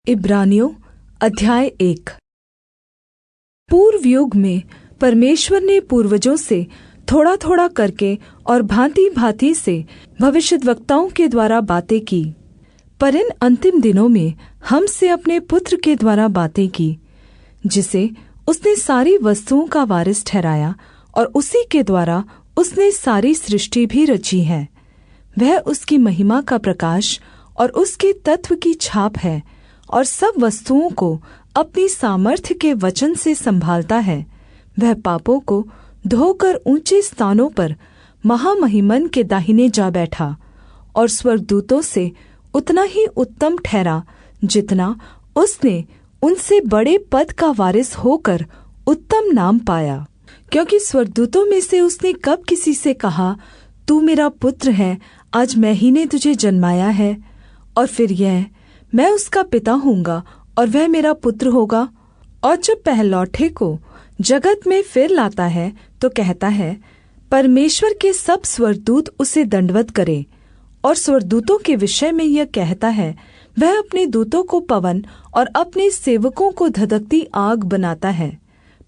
इब्रानियों अध्याय 1। पूर्व युग में परमेश्वर ने पूर्वजों से थोड़ा थोड़ा करके और भांति भांति से भविष्यद्वक्ताओं के द्वारा बातें की, पर इन अंतिम दिनों में हमसे अपने पुत्र के द्वारा बातें की, जिसे उसने सारी वस्तुओं का वारिस ठहराया और उसी के द्वारा उसने सारी सृष्टि भी रची है। वह उसकी महिमा का प्रकाश और उसके तत्व की छाप है और सब वस्तुओं को अपनी सामर्थ्य के वचन से संभालता है। वह पापों को धोकर ऊंचे स्थानों पर महामहिमन के दाहिने जा बैठा और स्वर्गदूतों से उतना ही उत्तम ठहरा जितना उसने उनसे बड़े पद का वारिस होकर उत्तम नाम पाया। क्योंकि स्वर्गदूतों में से उसने कब किसी से कहा, तू मेरा पुत्र है, आज मैं ही ने तुझे जन्माया है, और फिर यह, मैं उसका पिता होऊंगा और वह मेरा पुत्र होगा। और जब पहलौठे को जगत में फिर लाता है तो कहता है, परमेश्वर के सब स्वर्गदूत उसे दंडवत करें। और स्वर्गदूतों के विषय में यह कहता है, वह अपने दूतों को पवन और अपने सेवकों को धधकती आग बनाता है।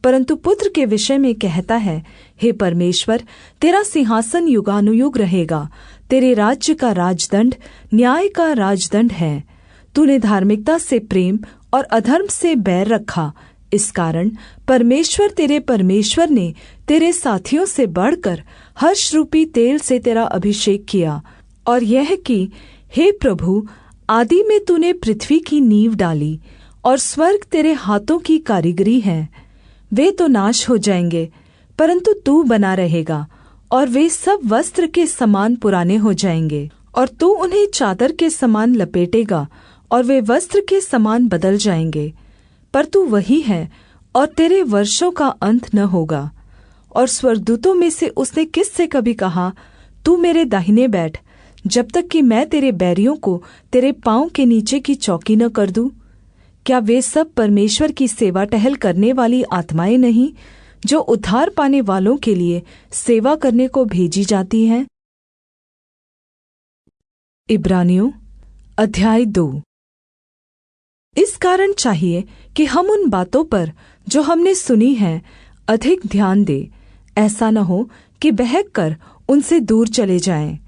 परंतु पुत्र के विषय में कहता है, हे परमेश्वर, तेरा सिंहासन युगानुयुग रहेगा, तेरे राज्य का राजदंड न्याय का राजदंड है। तूने धार्मिकता से प्रेम और अधर्म से बैर रखा। इस कारण परमेश्वर तेरे परमेश्वर ने तेरे साथियों से बढ़कर हर्षरूपी तेल से तेरा अभिषेक किया, और यह कि, हे प्रभु, आदि में तूने पृथ्वी की नींव डाली और स्वर्ग तेरे हाथों की कारीगरी है। वे तो नाश हो जाएंगे, परंतु तू बना रहेगा, और वे सब वस्त्र के समान पुराने हो जाएंगे, और तू उन्हें चादर के समान लपेटेगा और वे वस्त्र के समान बदल जाएंगे। पर तू वही है और तेरे वर्षों का अंत न होगा। और स्वर्गदूतों में से उसने किससे कभी कहा, तू मेरे दाहिने बैठ, जब तक कि मैं तेरे बैरियों को तेरे पाँव के नीचे की चौकी न कर दूँ? क्या वे सब परमेश्वर की सेवा टहल करने वाली आत्माएं नहीं, जो उद्धार पाने वालों के लिए सेवा करने को भेजी जाती हैं? इब्रानियों अध्याय 2। इस कारण चाहिए कि हम उन बातों पर जो हमने सुनी है अधिक ध्यान दें, ऐसा न हो कि बहक कर उनसे दूर चले जाएं।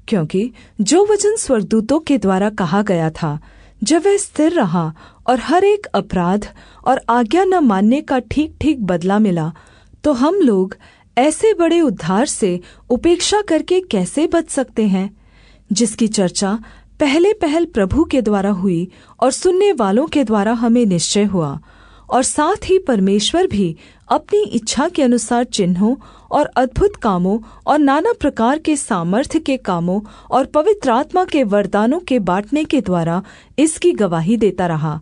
क्योंकि जो वचन स्वर्गदूतों के द्वारा कहा गया था, जब वह स्थिर रहा और हर एक अपराध और आज्ञा न मानने का ठीक ठीक बदला मिला, तो हम लोग ऐसे बड़े उद्धार से उपेक्षा करके कैसे बच सकते हैं, जिसकी चर्चा पहले पहल प्रभु के द्वारा हुई और सुनने वालों के द्वारा हमें निश्चय हुआ। और साथ ही परमेश्वर भी अपनी इच्छा के अनुसार चिन्हों और अद्भुत कामों और नाना प्रकार के सामर्थ्य के कामों और पवित्र आत्मा के वरदानों के बाँटने के द्वारा इसकी गवाही देता रहा।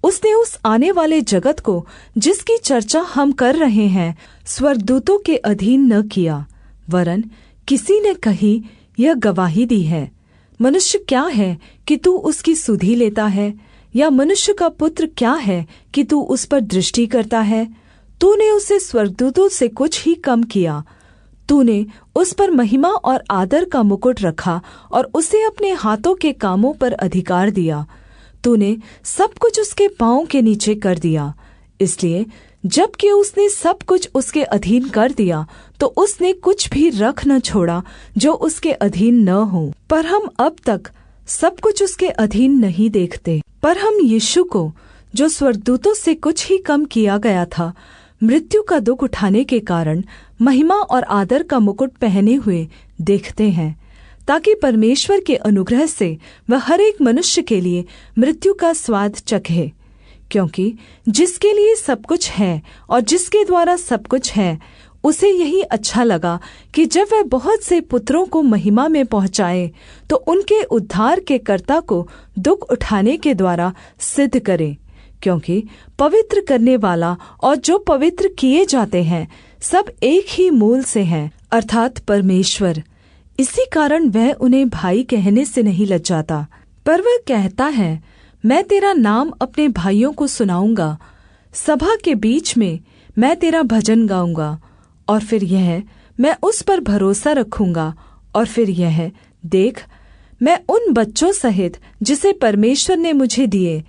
उसने उस आने वाले जगत को, जिसकी चर्चा हम कर रहे हैं, स्वर्गदूतों के अधीन न किया, वरन किसी ने कही यह गवाही दी है, मनुष्य क्या है कि तू उसकी सुधि लेता है, या मनुष्य का पुत्र क्या है कि तू उस पर दृष्टि करता है? तूने उसे स्वर्गदूतों से कुछ ही कम किया। तूने उस पर महिमा और आदर का मुकुट रखा और उसे अपने हाथों के कामों पर अधिकार दिया। तूने सब कुछ उसके पाँव के नीचे कर दिया। इसलिए जबकि उसने सब कुछ उसके अधीन कर दिया, तो उसने कुछ भी रख न छोड़ा जो उसके अधीन न हो। पर हम अब तक सब कुछ उसके अधीन नहीं देखते। पर हम यीशु को, जो स्वर्गदूतों से कुछ ही कम किया गया था, मृत्यु का दुख उठाने के कारण महिमा और आदर का मुकुट पहने हुए देखते हैं, ताकि परमेश्वर के अनुग्रह से वह हर एक मनुष्य के लिए मृत्यु का स्वाद चखे। क्योंकि जिसके लिए सब कुछ है और जिसके द्वारा सब कुछ है, उसे यही अच्छा लगा कि जब वह बहुत से पुत्रों को महिमा में पहुँचाए, तो उनके उद्धार के कर्ता को दुख उठाने के द्वारा सिद्ध करे। क्योंकि पवित्र करने वाला और जो पवित्र किए जाते हैं सब एक ही मूल से हैं, अर्थात परमेश्वर। इसी कारण वह उन्हें भाई कहने से नहीं लज्जाता, पर वह कहता है, मैं तेरा नाम अपने भाइयों को सुनाऊंगा, सभा के बीच में मैं तेरा भजन गाऊंगा। और फिर यह, मैं उस पर भरोसा रखूंगा। और फिर यह, देख, मैं उन बच्चों सहित जिसे परमेश्वर ने मुझे दिए,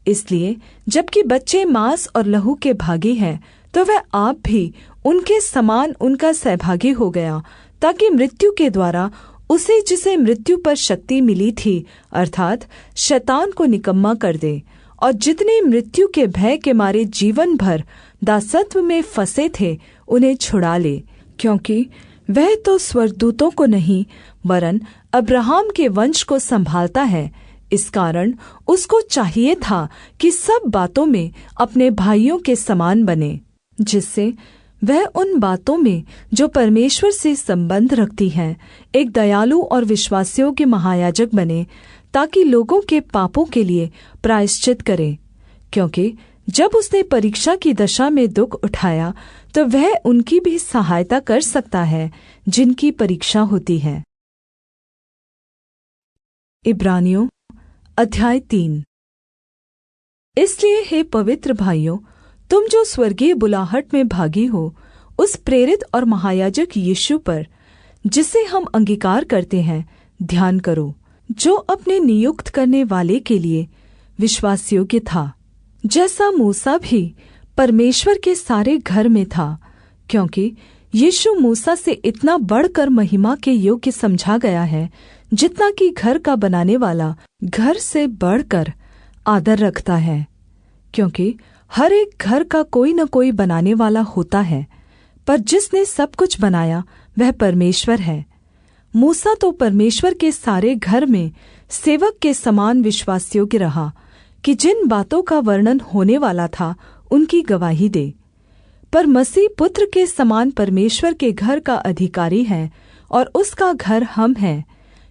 इसलिए जबकि बच्चे मांस और लहू के भागी हैं, तो वह आप भी उनके समान उनका सहभागी हो गया, ताकि मृत्यु के द्वारा उसे जिसे मृत्यु पर शक्ति मिली थी अर्थात शैतान को निकम्मा कर दे, और जितने मृत्यु के भय के मारे जीवन भर दासत्व में फंसे थे उन्हें छुड़ा ले। क्योंकि वह तो स्वर्गदूतों को नहीं वरन अब्राहम के वंश को संभालता है। इस कारण उसको चाहिए था कि सब बातों में अपने भाइयों के समान बने, जिससे वह उन बातों में जो परमेश्वर से संबंध रखती हैं एक दयालु और विश्वासयोग्य महायाजक बने, ताकि लोगों के पापों के लिए प्रायश्चित करे। क्योंकि जब उसने परीक्षा की दशा में दुख उठाया, तो वह उनकी भी सहायता कर सकता है जिनकी परीक्षा होती है। इब्रानियों अध्याय 3। इसलिए हे पवित्र भाइयों, तुम जो स्वर्गीय बुलाहट में भागी हो, उस प्रेरित और महायाजक यीशु पर, जिसे हम अंगीकार करते हैं, ध्यान करो, जो अपने नियुक्त करने वाले के लिए विश्वासयोग्य था, जैसा मूसा भी परमेश्वर के सारे घर में था। क्योंकि यीशु मूसा से इतना बढ़कर महिमा के योग्य समझा गया है, जितना कि घर का बनाने वाला घर से बढ़कर आदर रखता है। क्योंकि हर एक घर का कोई न कोई बनाने वाला होता है, पर जिसने सब कुछ बनाया वह परमेश्वर है। मूसा तो परमेश्वर के सारे घर में सेवक के समान विश्वासयोग्य रहा, कि जिन बातों का वर्णन होने वाला था उनकी गवाही दे। पर मसीह पुत्र के समान परमेश्वर के घर का अधिकारी है, और उसका घर हम हैं,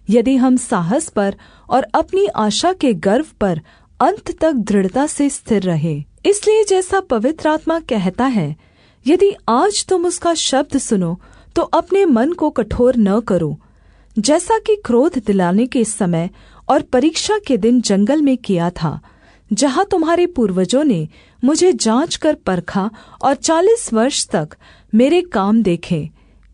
यदि हम साहस पर और अपनी आशा के गर्व पर अंत तक दृढ़ता से स्थिर रहे। इसलिए जैसा पवित्र आत्मा कहता है, यदि आज तुम उसका शब्द सुनो तो अपने मन को कठोर न करो, जैसा कि क्रोध दिलाने के समय और परीक्षा के दिन जंगल में किया था, जहाँ तुम्हारे पूर्वजों ने मुझे जाँच कर परखा और 40 वर्ष तक मेरे काम देखे।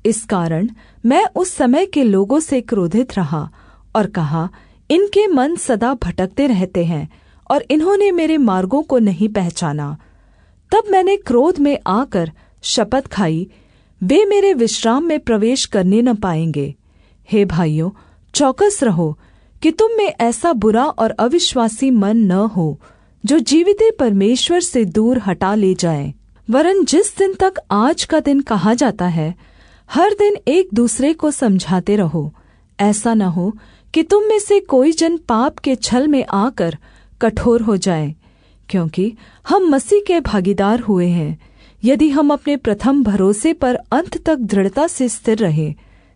इस कारण मैं उस समय के लोगों से क्रोधित रहा और कहा, इनके मन सदा भटकते रहते हैं और इन्होंने मेरे मार्गों को नहीं पहचाना। तब मैंने क्रोध में आकर शपथ खाई, वे मेरे विश्राम में प्रवेश करने न पाएंगे। हे भाइयों, चौकस रहो कि तुम में ऐसा बुरा और अविश्वासी मन न हो, जो जीवित परमेश्वर से दूर हटा ले जाए। वरन जिस दिन तक आज का दिन कहा जाता है, हर दिन एक दूसरे को समझाते रहो, ऐसा न हो कि तुम में से कोई जन पाप के छल में आकर कठोर हो जाए। क्योंकि हम मसीह के भागीदार हुए हैं, यदि हम अपने प्रथम भरोसे पर अंत तक दृढ़ता से स्थिर रहे।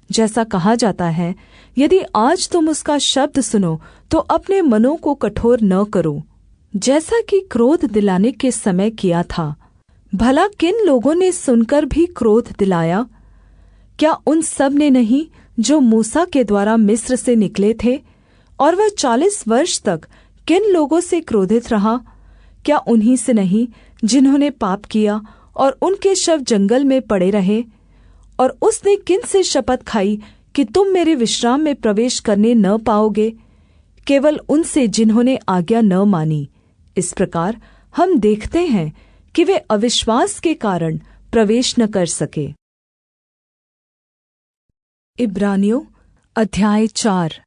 जैसा कहा जाता है, यदि आज तुम उसका शब्द सुनो तो अपने मनों को कठोर न करो, जैसा कि क्रोध दिलाने के समय किया था। भला किन लोगों ने सुनकर भी क्रोध दिलाया? क्या उन सब ने नहीं जो मूसा के द्वारा मिस्र से निकले थे? और वह 40 वर्ष तक किन लोगों से क्रोधित रहा? क्या उन्हीं से नहीं जिन्होंने पाप किया और उनके शव जंगल में पड़े रहे? और उसने किन से शपथ खाई कि तुम मेरे विश्राम में प्रवेश करने न पाओगे? केवल उनसे जिन्होंने आज्ञा न मानी। इस प्रकार हम देखते हैं कि वे अविश्वास के कारण प्रवेश न कर सके। इब्रानियों अध्याय 4।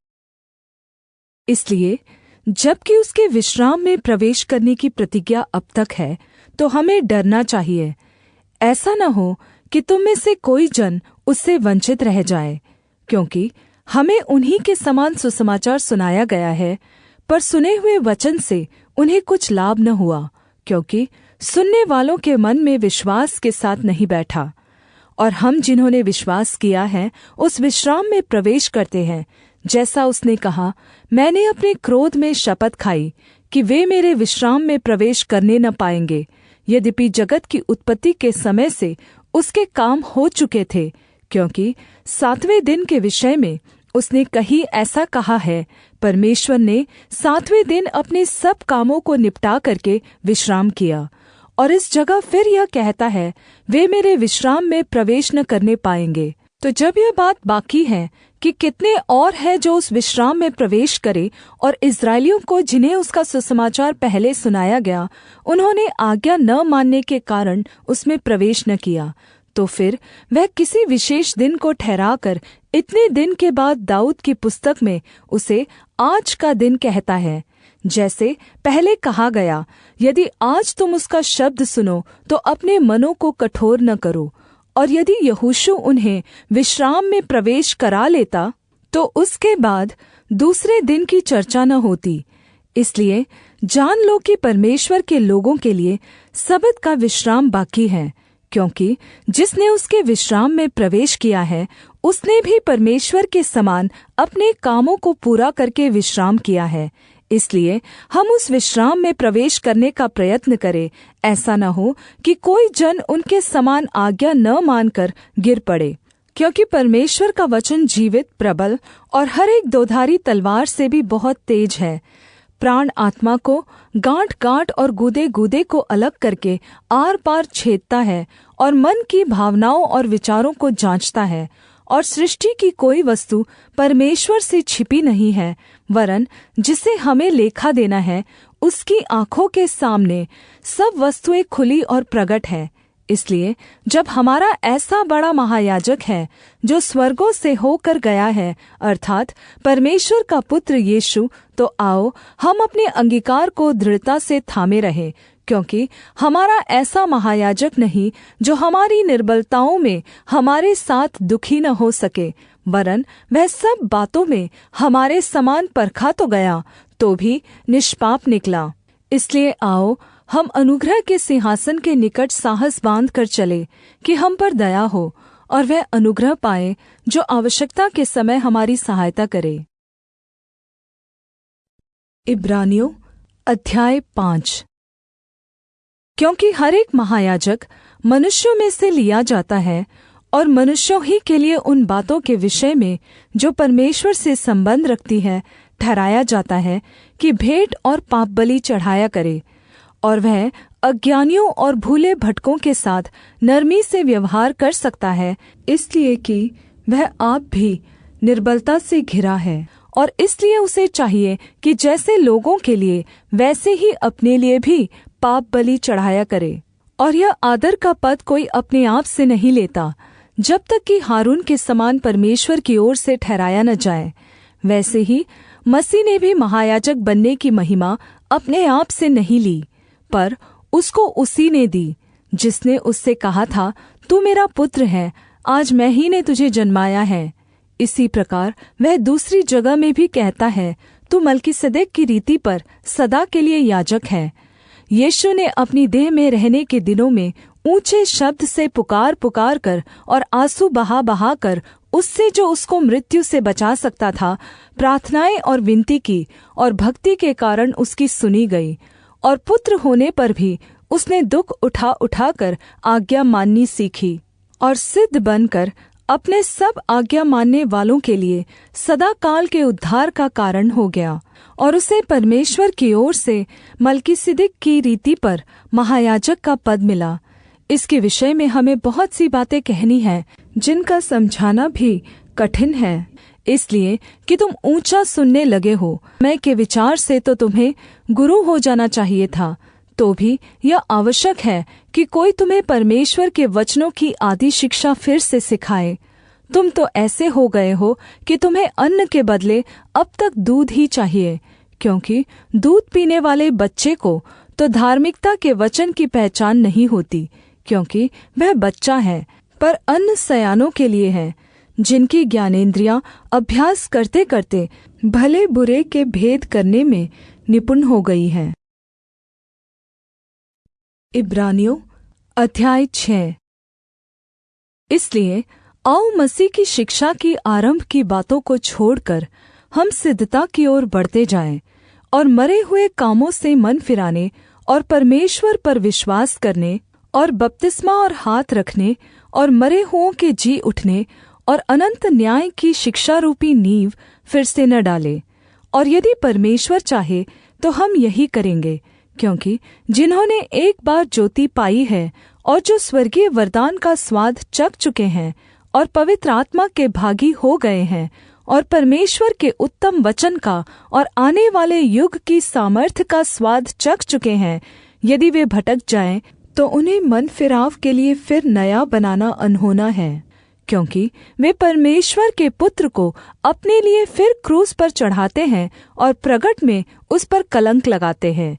इसलिए जबकि उसके विश्राम में प्रवेश करने की प्रतिज्ञा अब तक है, तो हमें डरना चाहिए, ऐसा न हो कि तुम में से कोई जन उससे वंचित रह जाए। क्योंकि हमें उन्हीं के समान सुसमाचार सुनाया गया है, पर सुने हुए वचन से उन्हें कुछ लाभ न हुआ, क्योंकि सुनने वालों के मन में विश्वास के साथ नहीं बैठा। और हम जिन्होंने विश्वास किया है उस विश्राम में प्रवेश करते हैं, जैसा उसने कहा, मैंने अपने क्रोध में शपथ खाई कि वे मेरे विश्राम में प्रवेश करने न पाएंगे। यद्यपि जगत की उत्पत्ति के समय से उसके काम हो चुके थे, क्योंकि 7वें दिन के विषय में उसने कहीं ऐसा कहा है, परमेश्वर ने 7वें दिन अपने सब कामों को निपटा करके विश्राम किया। और इस जगह फिर यह कहता है, वे मेरे विश्राम में प्रवेश न करने पाएंगे। तो जब यह बात बाकी है कि कितने और हैं जो उस विश्राम में प्रवेश करें, और इस्राएलियों को जिन्हें उसका सुसमाचार पहले सुनाया गया, उन्होंने आज्ञा न मानने के कारण उसमें प्रवेश न किया, तो फिर वह किसी विशेष दिन को ठहराकर इतने दिन के बाद दाऊद की पुस्तक में उसे आज का दिन कहता है। जैसे पहले कहा गया, यदि आज तुम उसका शब्द सुनो तो अपने मनों को कठोर न करो। और यदि यहोशू उन्हें विश्राम में प्रवेश करा लेता तो उसके बाद दूसरे दिन की चर्चा न होती। इसलिए जान लो कि परमेश्वर के लोगों के लिए सब्त का विश्राम बाकी है, क्योंकि जिसने उसके विश्राम में प्रवेश किया है उसने भी परमेश्वर के समान अपने कामों को पूरा करके विश्राम किया है। इसलिए हम उस विश्राम में प्रवेश करने का प्रयत्न करें, ऐसा न हो कि कोई जन उनके समान आज्ञा न मानकर गिर पड़े। क्योंकि परमेश्वर का वचन जीवित, प्रबल और हर एक दोधारी तलवार से भी बहुत तेज है, प्राण आत्मा को, गांठ गांठ और गूदे गूदे को अलग करके आर पार छेदता है, और मन की भावनाओं और विचारों को जांचता है। और सृष्टि की कोई वस्तु परमेश्वर से छिपी नहीं है, वरन जिसे हमें लेखा देना है उसकी आँखों के सामने सब वस्तुएं खुली और प्रगट है। इसलिए जब हमारा ऐसा बड़ा महायाजक है जो स्वर्गों से होकर गया है, अर्थात् परमेश्वर का पुत्र यीशु, तो आओ हम अपने अंगीकार को दृढ़ता से थामे रहें। क्योंकि हमारा ऐसा महायाजक नहीं जो हमारी निर्बलताओं में हमारे साथ दुखी न हो सके, वरन वह सब बातों में हमारे समान परखा तो गया, तो भी निष्पाप निकला। इसलिए आओ हम अनुग्रह के सिंहासन के निकट साहस बांध कर चले कि हम पर दया हो, और वह अनुग्रह पाए जो आवश्यकता के समय हमारी सहायता करे। इब्रानियों अध्याय 5। क्योंकि हर एक महायाजक मनुष्यों में से लिया जाता है, और मनुष्यों ही के लिए उन बातों के विषय में जो परमेश्वर से संबंध रखती है ठहराया जाता है कि भेंट और पापबलि चढ़ाया करे। और वह अज्ञानियों और भूले भटकों के साथ नरमी से व्यवहार कर सकता है, इसलिए कि वह आप भी निर्बलता से घिरा है। और इसलिए उसे चाहिए कि जैसे लोगों के लिए वैसे ही अपने लिए भी पाप बलि चढ़ाया करे। और यह आदर का पद कोई अपने आप से नहीं लेता, जब तक कि हारून के समान परमेश्वर की ओर से ठहराया न जाए। वैसे ही मसीह ने भी महायाजक बनने की महिमा अपने आप से नहीं ली, पर उसको उसी ने दी जिसने उससे कहा था, तू मेरा पुत्र है, आज मैं ही ने तुझे जन्माया है। इसी प्रकार वह दूसरी जगह में भी कहता है, तू मलकीसदेक की रीति पर सदा के लिए याजक है। यीशु ने अपनी देह में रहने के दिनों में ऊंचे शब्द से पुकार पुकार कर और आंसू बहा बहा कर उससे जो उसको मृत्यु से बचा सकता था प्रार्थनाएं और विनती की, और भक्ति के कारण उसकी सुनी गई। और पुत्र होने पर भी उसने दुख उठा उठा कर आज्ञा माननी सीखी, और सिद्ध बनकर अपने सब आज्ञा मानने वालों के लिए सदा काल के उद्धार का कारण हो गया। और उसे परमेश्वर की ओर से मलकीसिदक की रीति पर महायाजक का पद मिला। इसके विषय में हमें बहुत सी बातें कहनी हैं, जिनका समझाना भी कठिन है, इसलिए कि तुम ऊंचा सुनने लगे हो। मैं के विचार से तो तुम्हें गुरु हो जाना चाहिए था, तो भी यह आवश्यक है कि कोई तुम्हें परमेश्वर के वचनों की आदि शिक्षा फिर से सिखाए। तुम तो ऐसे हो गए हो कि तुम्हें अन्न के बदले अब तक दूध ही चाहिए, क्योंकि दूध पीने वाले बच्चे को तो धार्मिकता के वचन की पहचान नहीं होती, क्योंकि वह बच्चा है। पर अन्न सयानों के लिए है, जिनकी ज्ञानेंद्रियां अभ्यास करते करते भले बुरे के भेद करने में निपुण हो गई हैं। इब्रानियों अध्याय 6। इसलिए आओ मसीह की शिक्षा की आरंभ की बातों को छोड़कर हम सिद्धता की ओर बढ़ते जाएं, और मरे हुए कामों से मन फिराने और परमेश्वर पर विश्वास करने और बपतिस्मा और हाथ रखने और मरे हुओं के जी उठने और अनंत न्याय की शिक्षा रूपी नींव फिर से न डालें। और यदि परमेश्वर चाहे तो हम यही करेंगे, क्योंकि जिन्होंने एक बार ज्योति पाई है और जो स्वर्गीय वरदान का स्वाद चख चुके हैं और पवित्र आत्मा के भागी हो गए हैं और परमेश्वर के उत्तम वचन का और आने वाले युग की सामर्थ्य का स्वाद चख चुके हैं, यदि वे भटक जाएं तो उन्हें मन फिराव के लिए फिर नया बनाना अनहोना है, क्योंकि वे परमेश्वर के पुत्र को अपने लिए फिर क्रूस पर चढ़ाते हैं और प्रगट में उस पर कलंक लगाते हैं।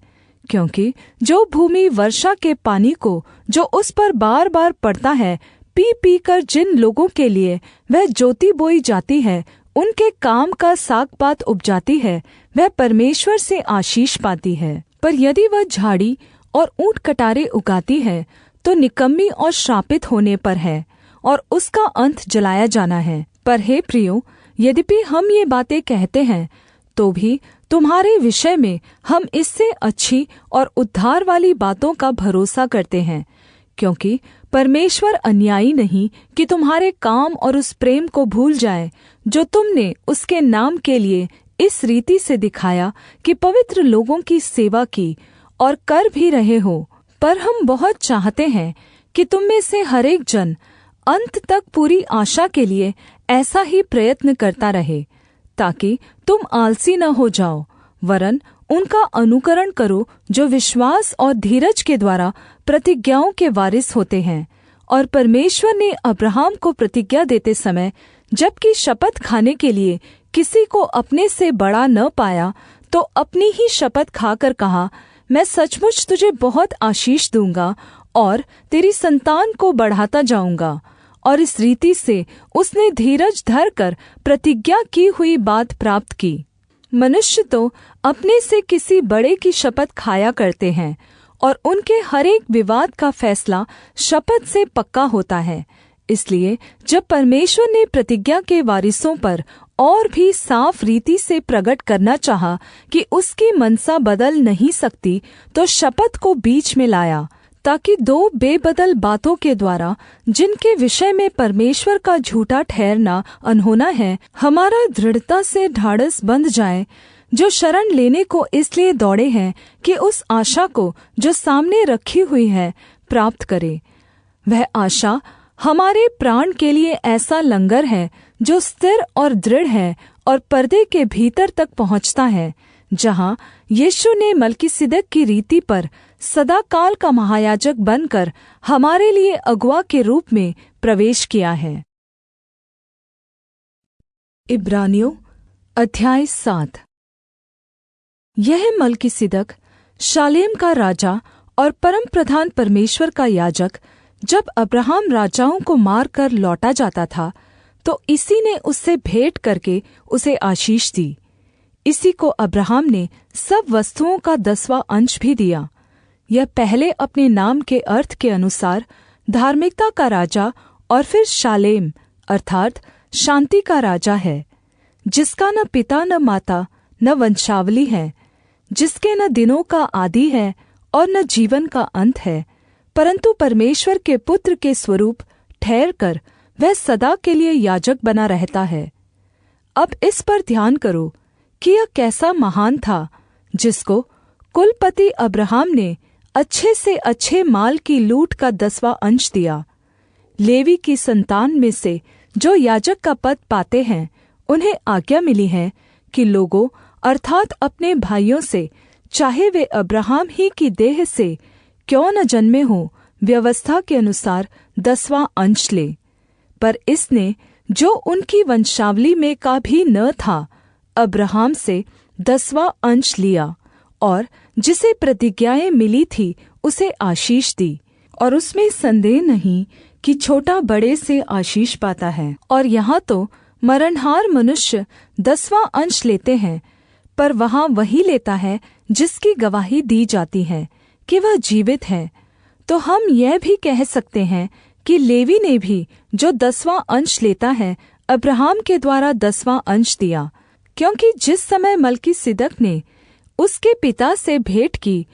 क्योंकि जो भूमि वर्षा के पानी को जो उस पर बार बार पड़ता है पी पी कर जिन लोगों के लिए वह ज्योति बोई जाती है, उनके काम का साग-पात उपजाती है, वह परमेश्वर से आशीष पाती है। पर यदि वह झाड़ी और ऊंट कटारे उगाती है तो निकम्मी और श्रापित होने पर है और उसका अंत जलाया जाना है। पर हे प्रियो, यद्यपि हम ये बातें कहते हैं तो भी तुम्हारे विषय में हम इससे अच्छी और उद्धार वाली बातों का भरोसा करते हैं, क्योंकि परमेश्वर अन्यायी नहीं कि तुम्हारे काम और उस प्रेम को भूल जाए जो तुमने उसके नाम के लिए इस रीति से दिखाया कि पवित्र लोगों की सेवा की और कर भी रहे हो। पर हम बहुत चाहते हैं कि तुम में से हर एक जन अंत तक पूरी आशा के लिए ऐसा ही प्रयत्न करता रहे, ताकि तुम आलसी न हो जाओ, वरन उनका अनुकरण करो जो विश्वास और धीरज के द्वारा प्रतिज्ञाओं के वारिस होते हैं। और परमेश्वर ने अब्राहम को प्रतिज्ञा देते समय जबकि शपथ खाने के लिए किसी को अपने से बड़ा न पाया, तो अपनी ही शपथ खाकर कहा, मैं सचमुच तुझे बहुत आशीष दूँगा और तेरी संतान को बढ़ाता जाऊँगा। और इस रीति से उसने धीरज धरकर प्रतिज्ञा की हुई बात प्राप्त की। मनुष्य तो अपने से किसी बड़े की शपथ खाया करते हैं और उनके हर एक विवाद का फैसला शपथ से पक्का होता है। इसलिए जब परमेश्वर ने प्रतिज्ञा के वारिसों पर और भी साफ रीति से प्रकट करना चाहा कि उसकी मनसा बदल नहीं सकती, तो शपथ को बीच में लाया, ताकि दो बेबदल बातों के द्वारा, जिनके विषय में परमेश्वर का झूठा ठहरना अनहोना है, हमारा दृढ़ता से ढाढ़स बंध जाए, जो शरण लेने को इसलिए दौड़े हैं कि उस आशा को जो सामने रखी हुई है प्राप्त करे। वह आशा हमारे प्राण के लिए ऐसा लंगर है जो स्थिर और दृढ़ है और पर्दे के भीतर तक पहुँचता है, जहाँ यीशु ने मलकीसिदक की रीति पर सदा काल का महायाजक बनकर हमारे लिए अगुआ के रूप में प्रवेश किया है। इब्रानियों अध्याय 7। यह मलकीसिदक शालेम का राजा और परमप्रधान परमेश्वर का याजक जब अब्राहम राजाओं को मार कर लौटा जाता था, तो इसी ने उससे भेंट करके उसे आशीष दी। इसी को अब्राहम ने सब वस्तुओं का 10वां अंश भी दिया। यह पहले अपने नाम के अर्थ के अनुसार धार्मिकता का राजा और फिर शालेम अर्थात शान्ति का राजा है, जिसका न पिता न माता न वंशावली है, जिसके न दिनों का आदि है और न जीवन का अंत है, परंतु परमेश्वर के पुत्र के स्वरूप ठहरकर वह सदा के लिए याजक बना रहता है। अब इस पर ध्यान करो कि यह कैसा महान था, जिसको कुलपति अब्राहम ने अच्छे से अच्छे माल की लूट का 10वां अंश दिया। लेवी की संतान में से जो याजक का पद पाते हैं, उन्हें आज्ञा मिली है कि लोगों अर्थात अपने भाइयों से, चाहे वे अब्राहम ही की देह से क्यों न जन्मे हों, व्यवस्था के अनुसार 10वां अंश ले। पर इसने जो उनकी वंशावली में का भी न था, अब्राहम से 10वां अंश लिया, और जिसे प्रतिज्ञाएं मिली थी उसे आशीष दी। और उसमें संदेह नहीं कि छोटा बड़े से आशीष पाता है। और यहाँ तो मरणहार मनुष्य 10वां अंश लेते हैं, पर वहाँ वही लेता है जिसकी गवाही दी जाती है कि वह जीवित है। तो हम यह भी कह सकते हैं कि लेवी ने भी जो 10वां अंश लेता है, अब्राहम के द्वारा 10वां अंश दिया, क्योंकि जिस समय मलकीसिदक ने उसके पिता से भेंट की,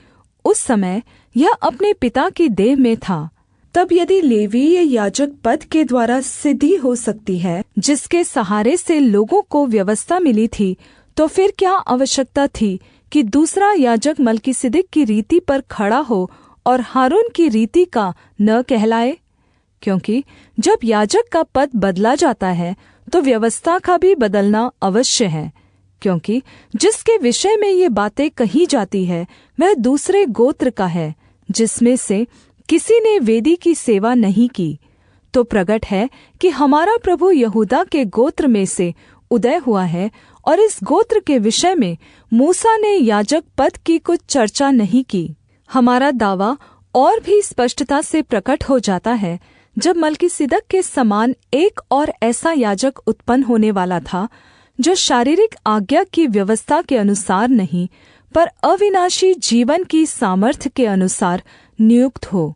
उस समय यह अपने पिता की देह में था। तब यदि लेवीय याजक पद के द्वारा सिद्धि हो सकती है, जिसके सहारे से लोगों को व्यवस्था मिली थी, तो फिर क्या आवश्यकता थी कि दूसरा याजक मलकीसिदक की रीति पर खड़ा हो और हारून की रीति का न कहलाए? क्योंकि जब याजक का पद बदला जाता है तो व्यवस्था का भी बदलना अवश्य है। क्योंकि जिसके विषय में ये बातें कही जाती है वह दूसरे गोत्र का है, जिसमें से किसी ने वेदी की सेवा नहीं की। तो प्रगट है कि हमारा प्रभु यहूदा के गोत्र में से उदय हुआ है, और इस गोत्र के विषय में मूसा ने याजक पद की कुछ चर्चा नहीं की। हमारा दावा और भी स्पष्टता से प्रकट हो जाता है जब मलकीसिदक के समान एक और ऐसा याजक उत्पन्न होने वाला था, जो शारीरिक आज्ञा की व्यवस्था के अनुसार नहीं, पर अविनाशी जीवन की सामर्थ्य के अनुसार नियुक्त हो।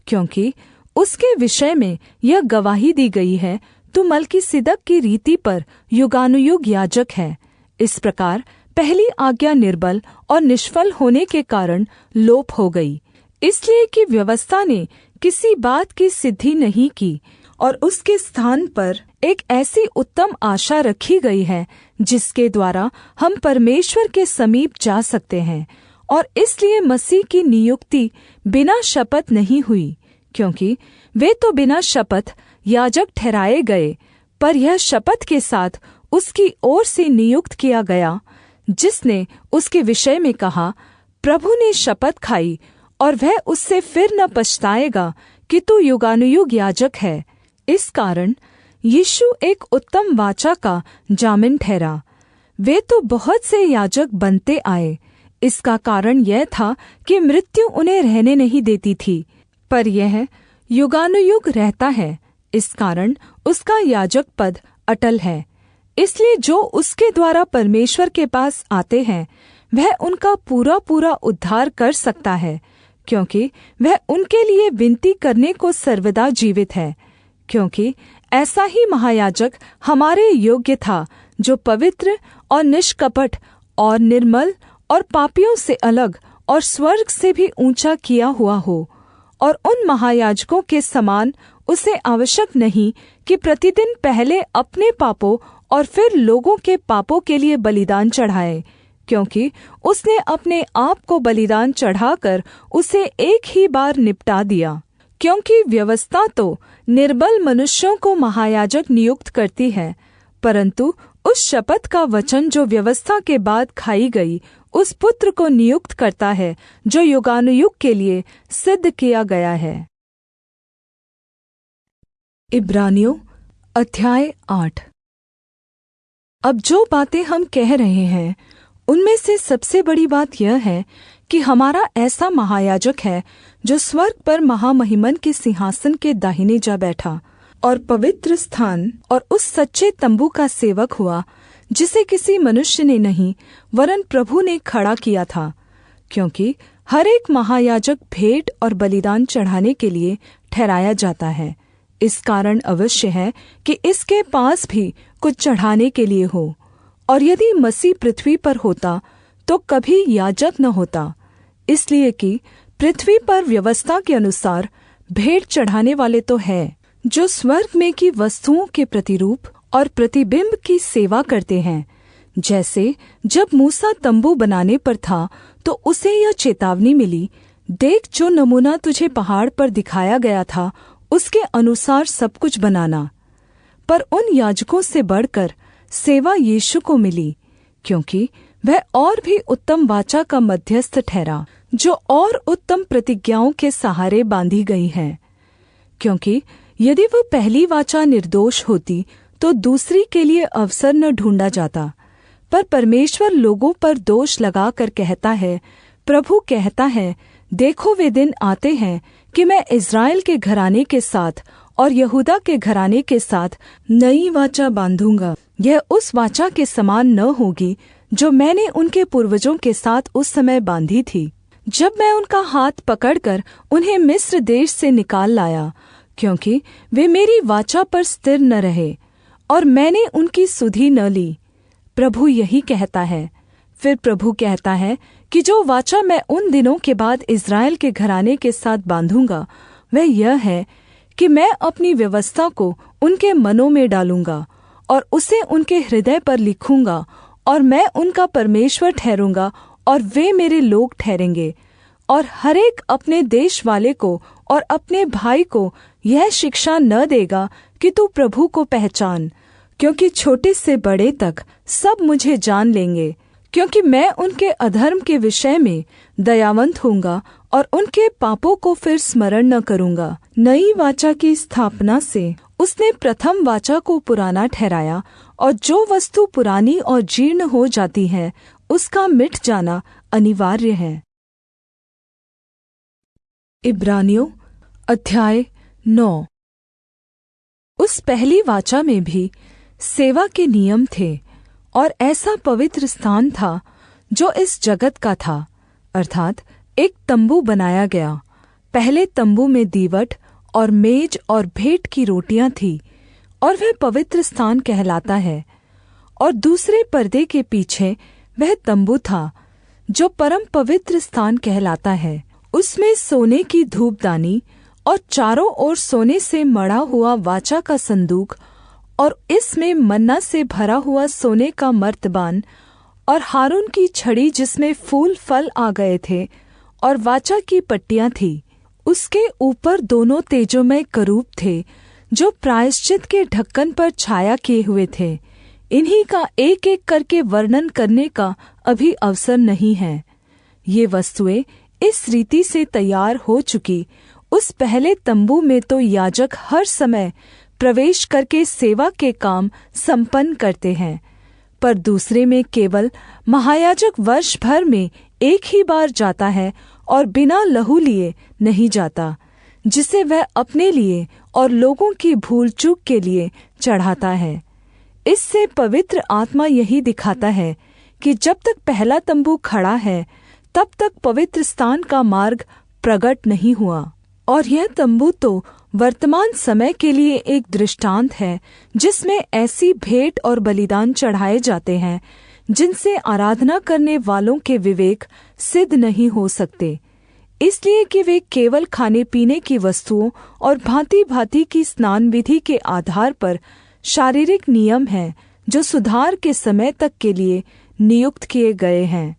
क्योंकि उसके विषय में यह गवाही दी गई है, तू मलकीसिदक की रीति पर युगानुयुग याजक है। इस प्रकार पहली आज्ञा निर्बल और निष्फल होने के कारण लोप हो गई, इसलिए कि व्यवस्था ने किसी बात की सिद्धि नहीं की, और उसके स्थान पर एक ऐसी उत्तम आशा रखी गई है जिसके द्वारा हम परमेश्वर के समीप जा सकते हैं। और इसलिए मसीह की नियुक्ति बिना शपथ नहीं हुई, क्योंकि वे तो बिना शपथ याजक ठहराए गए, पर यह शपथ के साथ उसकी ओर से नियुक्त किया गया, जिसने उसके विषय में कहा, प्रभु ने शपथ खाई और वह उससे फिर न पछताएगा कि तू युगानुयुग याजक है। इस कारण यीशु एक उत्तम वाचा का जामिन ठहरा। वे तो बहुत से याजक बनते आए, इसका कारण यह था कि मृत्यु उन्हें रहने नहीं देती थी, पर यह युगानुयुग रहता है, इस कारण उसका याजक पद अटल है। इसलिए जो उसके द्वारा परमेश्वर के पास आते हैं वह उनका पूरा पूरा उद्धार कर सकता है, क्योंकि वह उनके लिए विनती करने को सर्वदा जीवित है। क्योंकि ऐसा ही महायाजक हमारे योग्य था, जो पवित्र और निष्कपट और निर्मल और पापियों से अलग और स्वर्ग से भी ऊंचा किया हुआ हो। और उन महायाजकों के समान उसे आवश्यक नहीं कि प्रतिदिन पहले अपने पापों और फिर लोगों के पापों के लिए बलिदान चढ़ाए, क्योंकि उसने अपने आप को बलिदान चढ़ाकर उसे एक ही बार निपटा दिया। क्योंकि व्यवस्था तो निर्बल मनुष्यों को महायाजक नियुक्त करती है, परंतु उस शपथ का वचन जो व्यवस्था के बाद खाई गई, उस पुत्र को नियुक्त करता है जो युगानुयुग के लिए सिद्ध किया गया है। इब्रानियों अध्याय 8। अब जो बातें हम कह रहे हैं उनमें से सबसे बड़ी बात यह है कि हमारा ऐसा महायाजक है जो स्वर्ग पर महामहिमन के सिंहासन के दाहिने जा बैठा और पवित्र स्थान और उस सच्चे तंबू का सेवक हुआ, जिसे किसी मनुष्य ने नहीं वरन प्रभु ने खड़ा किया था। क्योंकि हर एक महायाजक भेंट और बलिदान चढ़ाने के लिए ठहराया जाता है, इस कारण अवश्य है कि इसके पास भी कुछ चढ़ाने के लिए हो। और यदि मसीह पृथ्वी पर होता तो कभी याजक न होता, इसलिए कि पृथ्वी पर व्यवस्था के अनुसार भेंट चढ़ाने वाले तो हैं, जो स्वर्ग में की वस्तुओं के प्रतिरूप और प्रतिबिंब की सेवा करते हैं। जैसे जब मूसा तंबू बनाने पर था तो उसे यह चेतावनी मिली, देख जो नमूना तुझे पहाड़ पर दिखाया गया था उसके अनुसार सब कुछ बनाना। पर उन याजकों से बढ़कर सेवा यीशु को मिली, क्योंकि वह और भी उत्तम वाचा का मध्यस्थ ठहरा, जो और उत्तम प्रतिज्ञाओं के सहारे बांधी गई है। क्योंकि यदि वह पहली वाचा निर्दोष होती तो दूसरी के लिए अवसर न ढूंढा जाता। पर परमेश्वर लोगों पर दोष लगाकर कहता है, प्रभु कहता है, देखो वे दिन आते हैं कि मैं इस्राएल के घराने के साथ और यहूदा के घराने के साथ नई वाचा बांधूंगा। यह उस वाचा के समान न होगी जो मैंने उनके पूर्वजों के साथ उस समय बांधी थी, जब मैं उनका हाथ पकड़कर उन्हें मिस्र देश से निकाल लाया, क्योंकि वे मेरी वाचा पर स्थिर न रहे और मैंने उनकी सुधि न ली। प्रभु यही कहता है। फिर प्रभु कहता है कि जो वाचा मैं उन दिनों के बाद इस्राएल के घराने के साथ बांधूंगा वह यह है कि मैं अपनी व्यवस्था को उनके मनों में डालूंगा और उसे उनके हृदय पर लिखूंगा, और मैं उनका परमेश्वर ठहरूंगा और वे मेरे लोग ठहरेंगे। और हर एक अपने देश वाले को और अपने भाई को यह शिक्षा न देगा कि तू प्रभु को पहचान, क्योंकि छोटे से बड़े तक सब मुझे जान लेंगे, क्योंकि मैं उनके अधर्म के विषय में दयावंत होऊंगा और उनके पापों को फिर स्मरण न करूँगा। नई वाचा की स्थापना से उसने प्रथम वाचा को पुराना ठहराया, और जो वस्तु पुरानी और जीर्ण हो जाती है उसका मिट जाना अनिवार्य है। इब्रानियों अध्याय 9। उस पहली वाचा में भी सेवा के नियम थे, और ऐसा पवित्र स्थान था जो इस जगत का था, अर्थात एक तंबू बनाया गया। पहले तंबू में दीवट और मेज और भेंट की रोटियां थी, और वह पवित्र स्थान कहलाता है। और दूसरे पर्दे के पीछे वह तंबू था जो परम पवित्र स्थान कहलाता है। उसमें सोने की धूपदानी और चारों ओर सोने से मढ़ा हुआ वाचा का संदूक, और इसमें मन्ना से भरा हुआ सोने का मर्तबान, और हारून की छड़ी जिसमें फूल फल आ गए थे, और वाचा की पट्टियां थीं। उसके ऊपर दोनों तेजोमय करूब थे जो प्रायश्चित के ढक्कन पर छाया किए हुए थे। इन्हीं का एक एक करके वर्णन करने का अभी अवसर नहीं है। ये वस्तुएं इस रीति से तैयार हो चुकी उस पहले तंबू में तो याजक हर समय प्रवेश करके सेवा के काम संपन्न करते हैं, पर दूसरे में केवल महायाजक वर्ष भर में एक ही बार जाता है और बिना लहू लिए नहीं जाता, जिसे वह अपने लिए और लोगों की भूल चूक के लिए चढ़ाता है। इससे पवित्र आत्मा यही दिखाता है कि जब तक पहला तंबू खड़ा है तब तक पवित्र स्थान का मार्ग प्रकट नहीं हुआ। और यह तंबू तो वर्तमान समय के लिए एक दृष्टांत है, जिसमें ऐसी भेंट और बलिदान चढ़ाए जाते हैं जिनसे आराधना करने वालों के विवेक सिद्ध नहीं हो सकते, इसलिए कि वे केवल खाने पीने की वस्तुओं और भांति-भांति की स्नान विधि के आधार पर शारीरिक नियम हैं जो सुधार के समय तक के लिए नियुक्त किए गए हैं।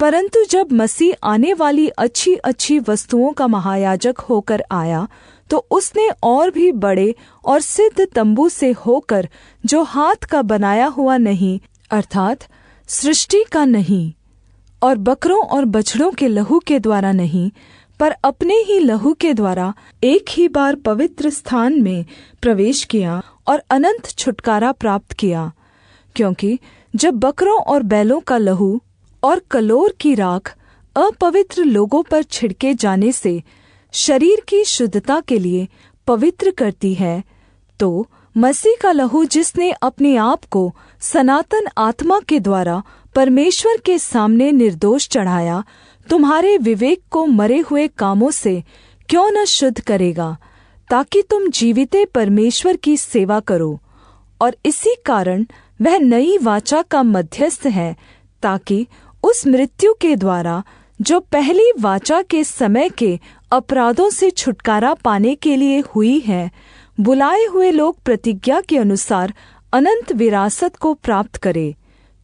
परंतु जब मसीह आने वाली अच्छी अच्छी वस्तुओं का महायाजक होकर आया, तो उसने और भी बड़े और सिद्ध तंबू से होकर, जो हाथ का बनाया हुआ नहीं अर्थात सृष्टि का नहीं, और बकरों और बछड़ों के लहू के द्वारा नहीं, पर अपने ही लहू के द्वारा एक ही बार पवित्र स्थान में प्रवेश किया और अनंत छुटकारा प्राप्त किया। क्योंकि जब बकरों और बैलों का लहू और कलोर की राख अपवित्र लोगों पर छिड़के जाने से शरीर की शुद्धता के लिए पवित्र करती है, तो मसीह का लहू जिसने अपने आप को सनातन आत्मा के द्वारा परमेश्वर के सामने निर्दोष चढ़ाया, तुम्हारे विवेक को मरे हुए कामों से क्यों न शुद्ध करेगा, ताकि तुम जीविते परमेश्वर की सेवा करो। और इसी कारण वह नई वाचा का मध्यस्थ है, ताकि उस मृत्यु के द्वारा जो पहली वाचा के समय के अपराधों से छुटकारा पाने के लिए हुई है, बुलाए हुए लोग प्रतिज्ञा के अनुसार अनंत विरासत को प्राप्त करे।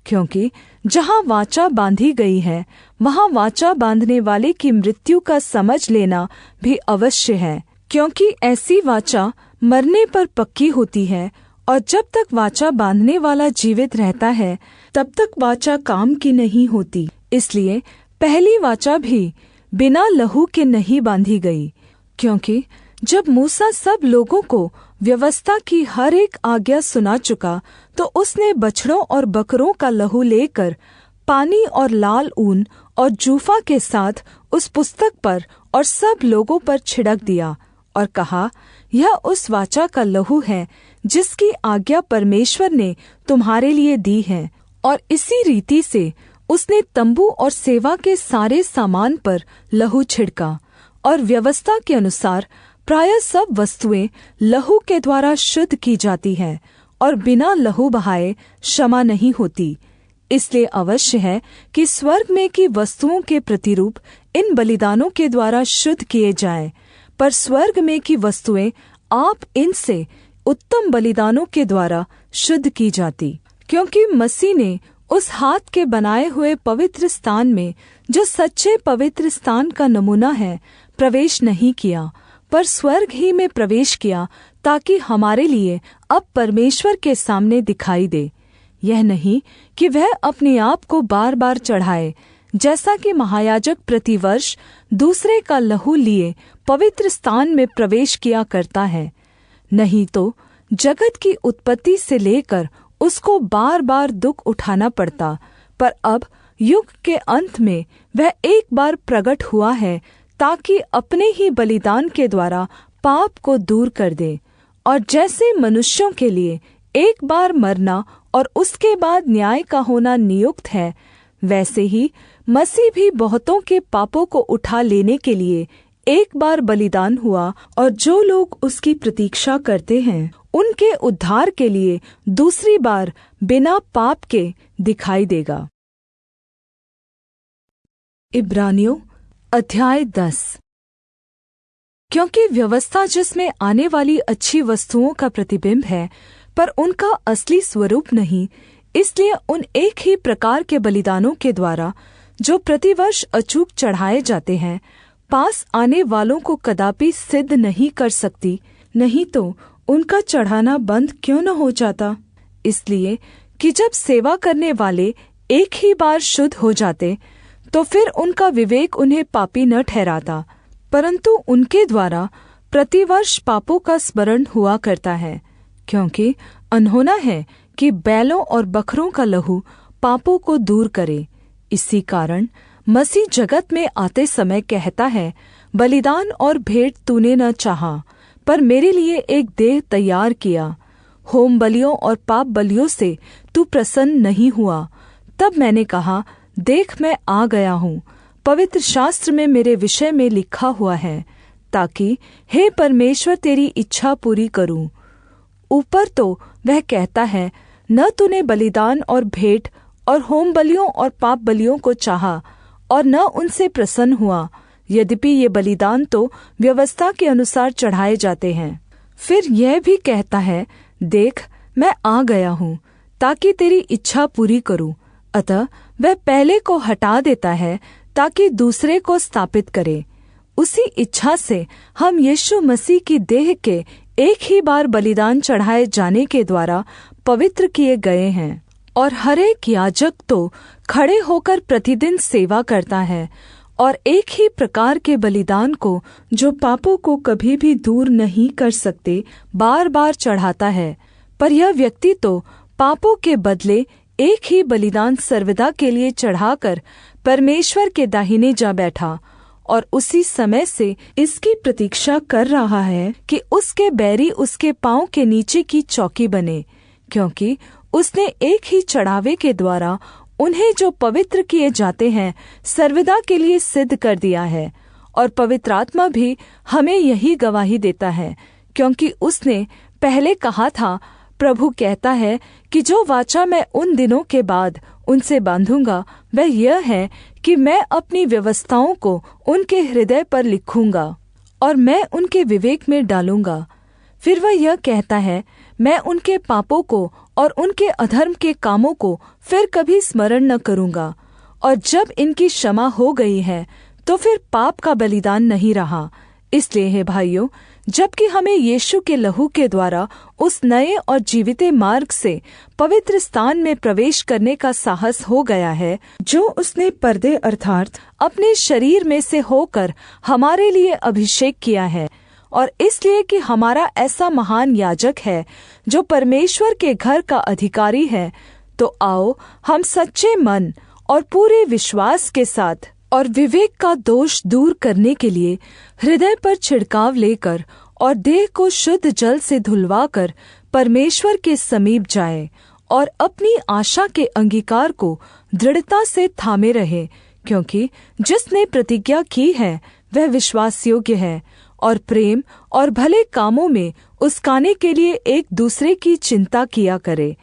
क्योंकि जहाँ वाचा बांधी गई है, वहाँ वाचा बांधने वाले की मृत्यु का समझ लेना भी अवश्य है, क्योंकि ऐसी वाचा मरने पर पक्की होती है, और जब तक वाचा बांधने वाला जीवित रहता है तब तक वाचा काम की नहीं होती। इसलिए पहली वाचा भी बिना लहू के नहीं बांधी गई, क्योंकि जब मूसा सब लोगों को व्यवस्था की हर एक आज्ञा सुना चुका, तो उसने बछड़ों और बकरों का लहू लेकर पानी और लाल ऊन और जूफा के साथ उस पुस्तक पर और सब लोगों पर छिड़क दिया, और कहा, यह उस वाचा का लहू है जिसकी आज्ञा परमेश्वर ने तुम्हारे लिए दी है। और इसी रीति से उसने तंबू और सेवा के सारे सामान पर लहू छिड़का। और व्यवस्था के अनुसार प्रायः सब वस्तुएं लहू के द्वारा शुद्ध की जाती हैं, और बिना लहू बहाए क्षमा नहीं होती। इसलिए अवश्य है कि स्वर्ग में की वस्तुओं के प्रतिरूप इन बलिदानों के द्वारा शुद्ध किए जाएं, पर स्वर्ग में की वस्तुएं आप इनसे उत्तम बलिदानों के द्वारा शुद्ध की जाती। क्योंकि मसीह ने उस हाथ के बनाए हुए पवित्र स्थान में, जो सच्चे पवित्र स्थान का नमूना है, प्रवेश नहीं किया, पर स्वर्ग ही में प्रवेश किया, ताकि हमारे लिए अब परमेश्वर के सामने दिखाई दे। यह नहीं कि वह अपने आप को बार बार चढ़ाए, जैसा कि महायाजक प्रतिवर्ष दूसरे का लहू लिए पवित्र स्थान में प्रवेश किया करता है। नहीं तो जगत की उत्पत्ति से लेकर उसको बार बार दुख उठाना पड़ता, पर अब युग के अंत में वह एक बार प्रकट हुआ है, ताकि अपने ही बलिदान के द्वारा पाप को दूर कर दे। और जैसे मनुष्यों के लिए एक बार मरना और उसके बाद न्याय का होना नियुक्त है, वैसे ही मसीह भी बहुतों के पापों को उठा लेने के लिए एक बार बलिदान हुआ, और जो लोग उसकी प्रतीक्षा करते हैं उनके उद्धार के लिए दूसरी बार बिना पाप के दिखाई देगा। इब्रानियों अध्याय 10। क्योंकि व्यवस्था जिसमें आने वाली अच्छी वस्तुओं का प्रतिबिंब है, पर उनका असली स्वरूप नहीं, इसलिए उन एक ही प्रकार के बलिदानों के द्वारा जो प्रतिवर्ष अचूक चढ़ाए जाते हैं, पास आने वालों को कदापि सिद्ध नहीं कर सकती। नहीं तो उनका चढ़ाना बंद क्यों न हो जाता। इसलिए कि जब सेवा करने वाले एक ही बार शुद्ध हो जाते, तो फिर उनका विवेक उन्हें पापी न ठहराता, परंतु उनके द्वारा प्रतिवर्ष पापों का स्मरण हुआ करता है। क्योंकि अनहोना है कि बैलों और बकरों का लहू पापों को दूर करे। इसी कारण मसीह जगत में आते समय कहता है, बलिदान और भेंट तूने न चाहा, पर मेरे लिए एक देह तैयार किया। होम बलियों और पाप बलियों से तू प्रसन्न नहीं हुआ। तब मैंने कहा, देख मैं आ गया हूँ, पवित्र शास्त्र में मेरे विषय में लिखा हुआ है, ताकि हे परमेश्वर तेरी इच्छा पूरी करूँ। ऊपर तो वह कहता है, न तूने बलिदान और भेंट और होम बलियों और पाप बलियों को चाहा और न उनसे प्रसन्न हुआ, यद्यपि ये बलिदान तो व्यवस्था के अनुसार चढ़ाए जाते हैं। फिर यह भी कहता है, देख मैं आ गया हूँ, ताकि तेरी इच्छा पूरी करूँ। अतः वह पहले को हटा देता है, ताकि दूसरे को स्थापित करे। उसी इच्छा से हम यीशु मसीह की देह के एक ही बार बलिदान चढ़ाए जाने के द्वारा पवित्र किए गए हैं। और हर एक याजक तो खड़े होकर प्रतिदिन सेवा करता है, और एक ही प्रकार के बलिदान को, जो पापों को कभी भी दूर नहीं कर सकते, बार बार चढ़ाता है। पर यह व्यक्ति तो पापों के बदले एक ही बलिदान सर्वदा के लिए चढ़ाकर परमेश्वर के दाहिने जा बैठा, और उसी समय से इसकी प्रतीक्षा कर रहा है कि उसके बैरी उसके पाँव के नीचे की चौकी बने। क्योंकि उसने एक ही चढ़ावे के द्वारा उन्हें जो पवित्र किए जाते हैं सर्वदा के लिए सिद्ध कर दिया है। और पवित्र आत्मा भी हमें यही गवाही देता है, क्योंकि उसने पहले कहा था, प्रभु कहता है कि जो वाचा मैं उन दिनों के बाद उनसे बांधूंगा, वह यह है कि मैं अपनी व्यवस्थाओं को उनके हृदय पर लिखूंगा और मैं उनके विवेक में डालूंगा। फिर वह यह कहता है, मैं उनके पापों को और उनके अधर्म के कामों को फिर कभी स्मरण न करूँगा। और जब इनकी क्षमा हो गई है, तो फिर पाप का बलिदान नहीं रहा। इसलिए हे भाइयों, जबकि हमें यीशु के लहू के द्वारा उस नए और जीविते मार्ग से पवित्र स्थान में प्रवेश करने का साहस हो गया है, जो उसने पर्दे अर्थात अपने शरीर में से होकर हमारे लिए अभिषेक किया है, और इसलिए कि हमारा ऐसा महान याजक है जो परमेश्वर के घर का अधिकारी है, तो आओ हम सच्चे मन और पूरे विश्वास के साथ और विवेक का दोष दूर करने के लिए हृदय पर छिड़काव लेकर और देह को शुद्ध जल से धुलवाकर परमेश्वर के समीप जाए, और अपनी आशा के अंगीकार को दृढ़ता से थामे रहे। क्योंकि जिसने प्रतिज्ञा की है वह विश्वास योग्य है, और प्रेम और भले कामों में उस्काने के लिए एक दूसरे की चिंता किया करे,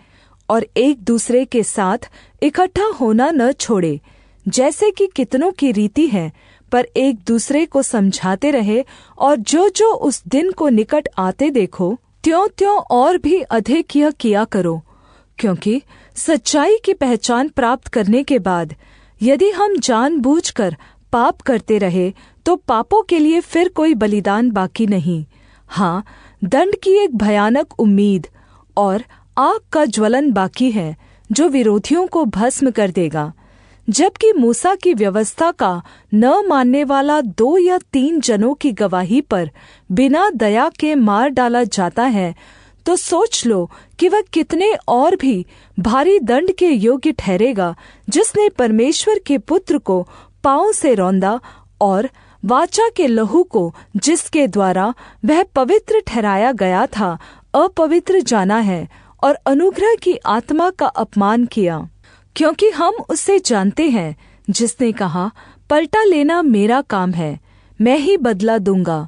और एक दूसरे के साथ इकट्ठा होना न छोड़े, जैसे कि कितनों की रीति है, पर एक दूसरे को समझाते रहे, और जो उस दिन को निकट आते देखो, त्यों-त्यों और भी अधिक यह किया करो। क्योंकि सच्चाई की पहचान प्राप्त करने के बाद यदि हम जानबूझकर पाप करते रहे तो पापों के लिए फिर कोई बलिदान बाकी नहीं, हाँ, दंड की एक भयानक उम्मीद और आग का ज्वलन बाकी है जो विरोधियों को भस्म कर देगा। जबकि मूसा की व्यवस्था का न मानने वाला 2 या 3 जनों की गवाही पर बिना दया के मार डाला जाता है, तो सोच लो कि वह कितने और भी भारी दंड के योग्य ठहरेगा, जिसने परमेश्वर के पुत्र को पाँव से रौंदा और वाचा के लहू को, जिसके द्वारा वह पवित्र ठहराया गया था, अपवित्र जाना है और अनुग्रह की आत्मा का अपमान किया। क्योंकि हम उसे जानते हैं जिसने कहा, पलटा लेना मेरा काम है, मैं ही बदला दूंगा।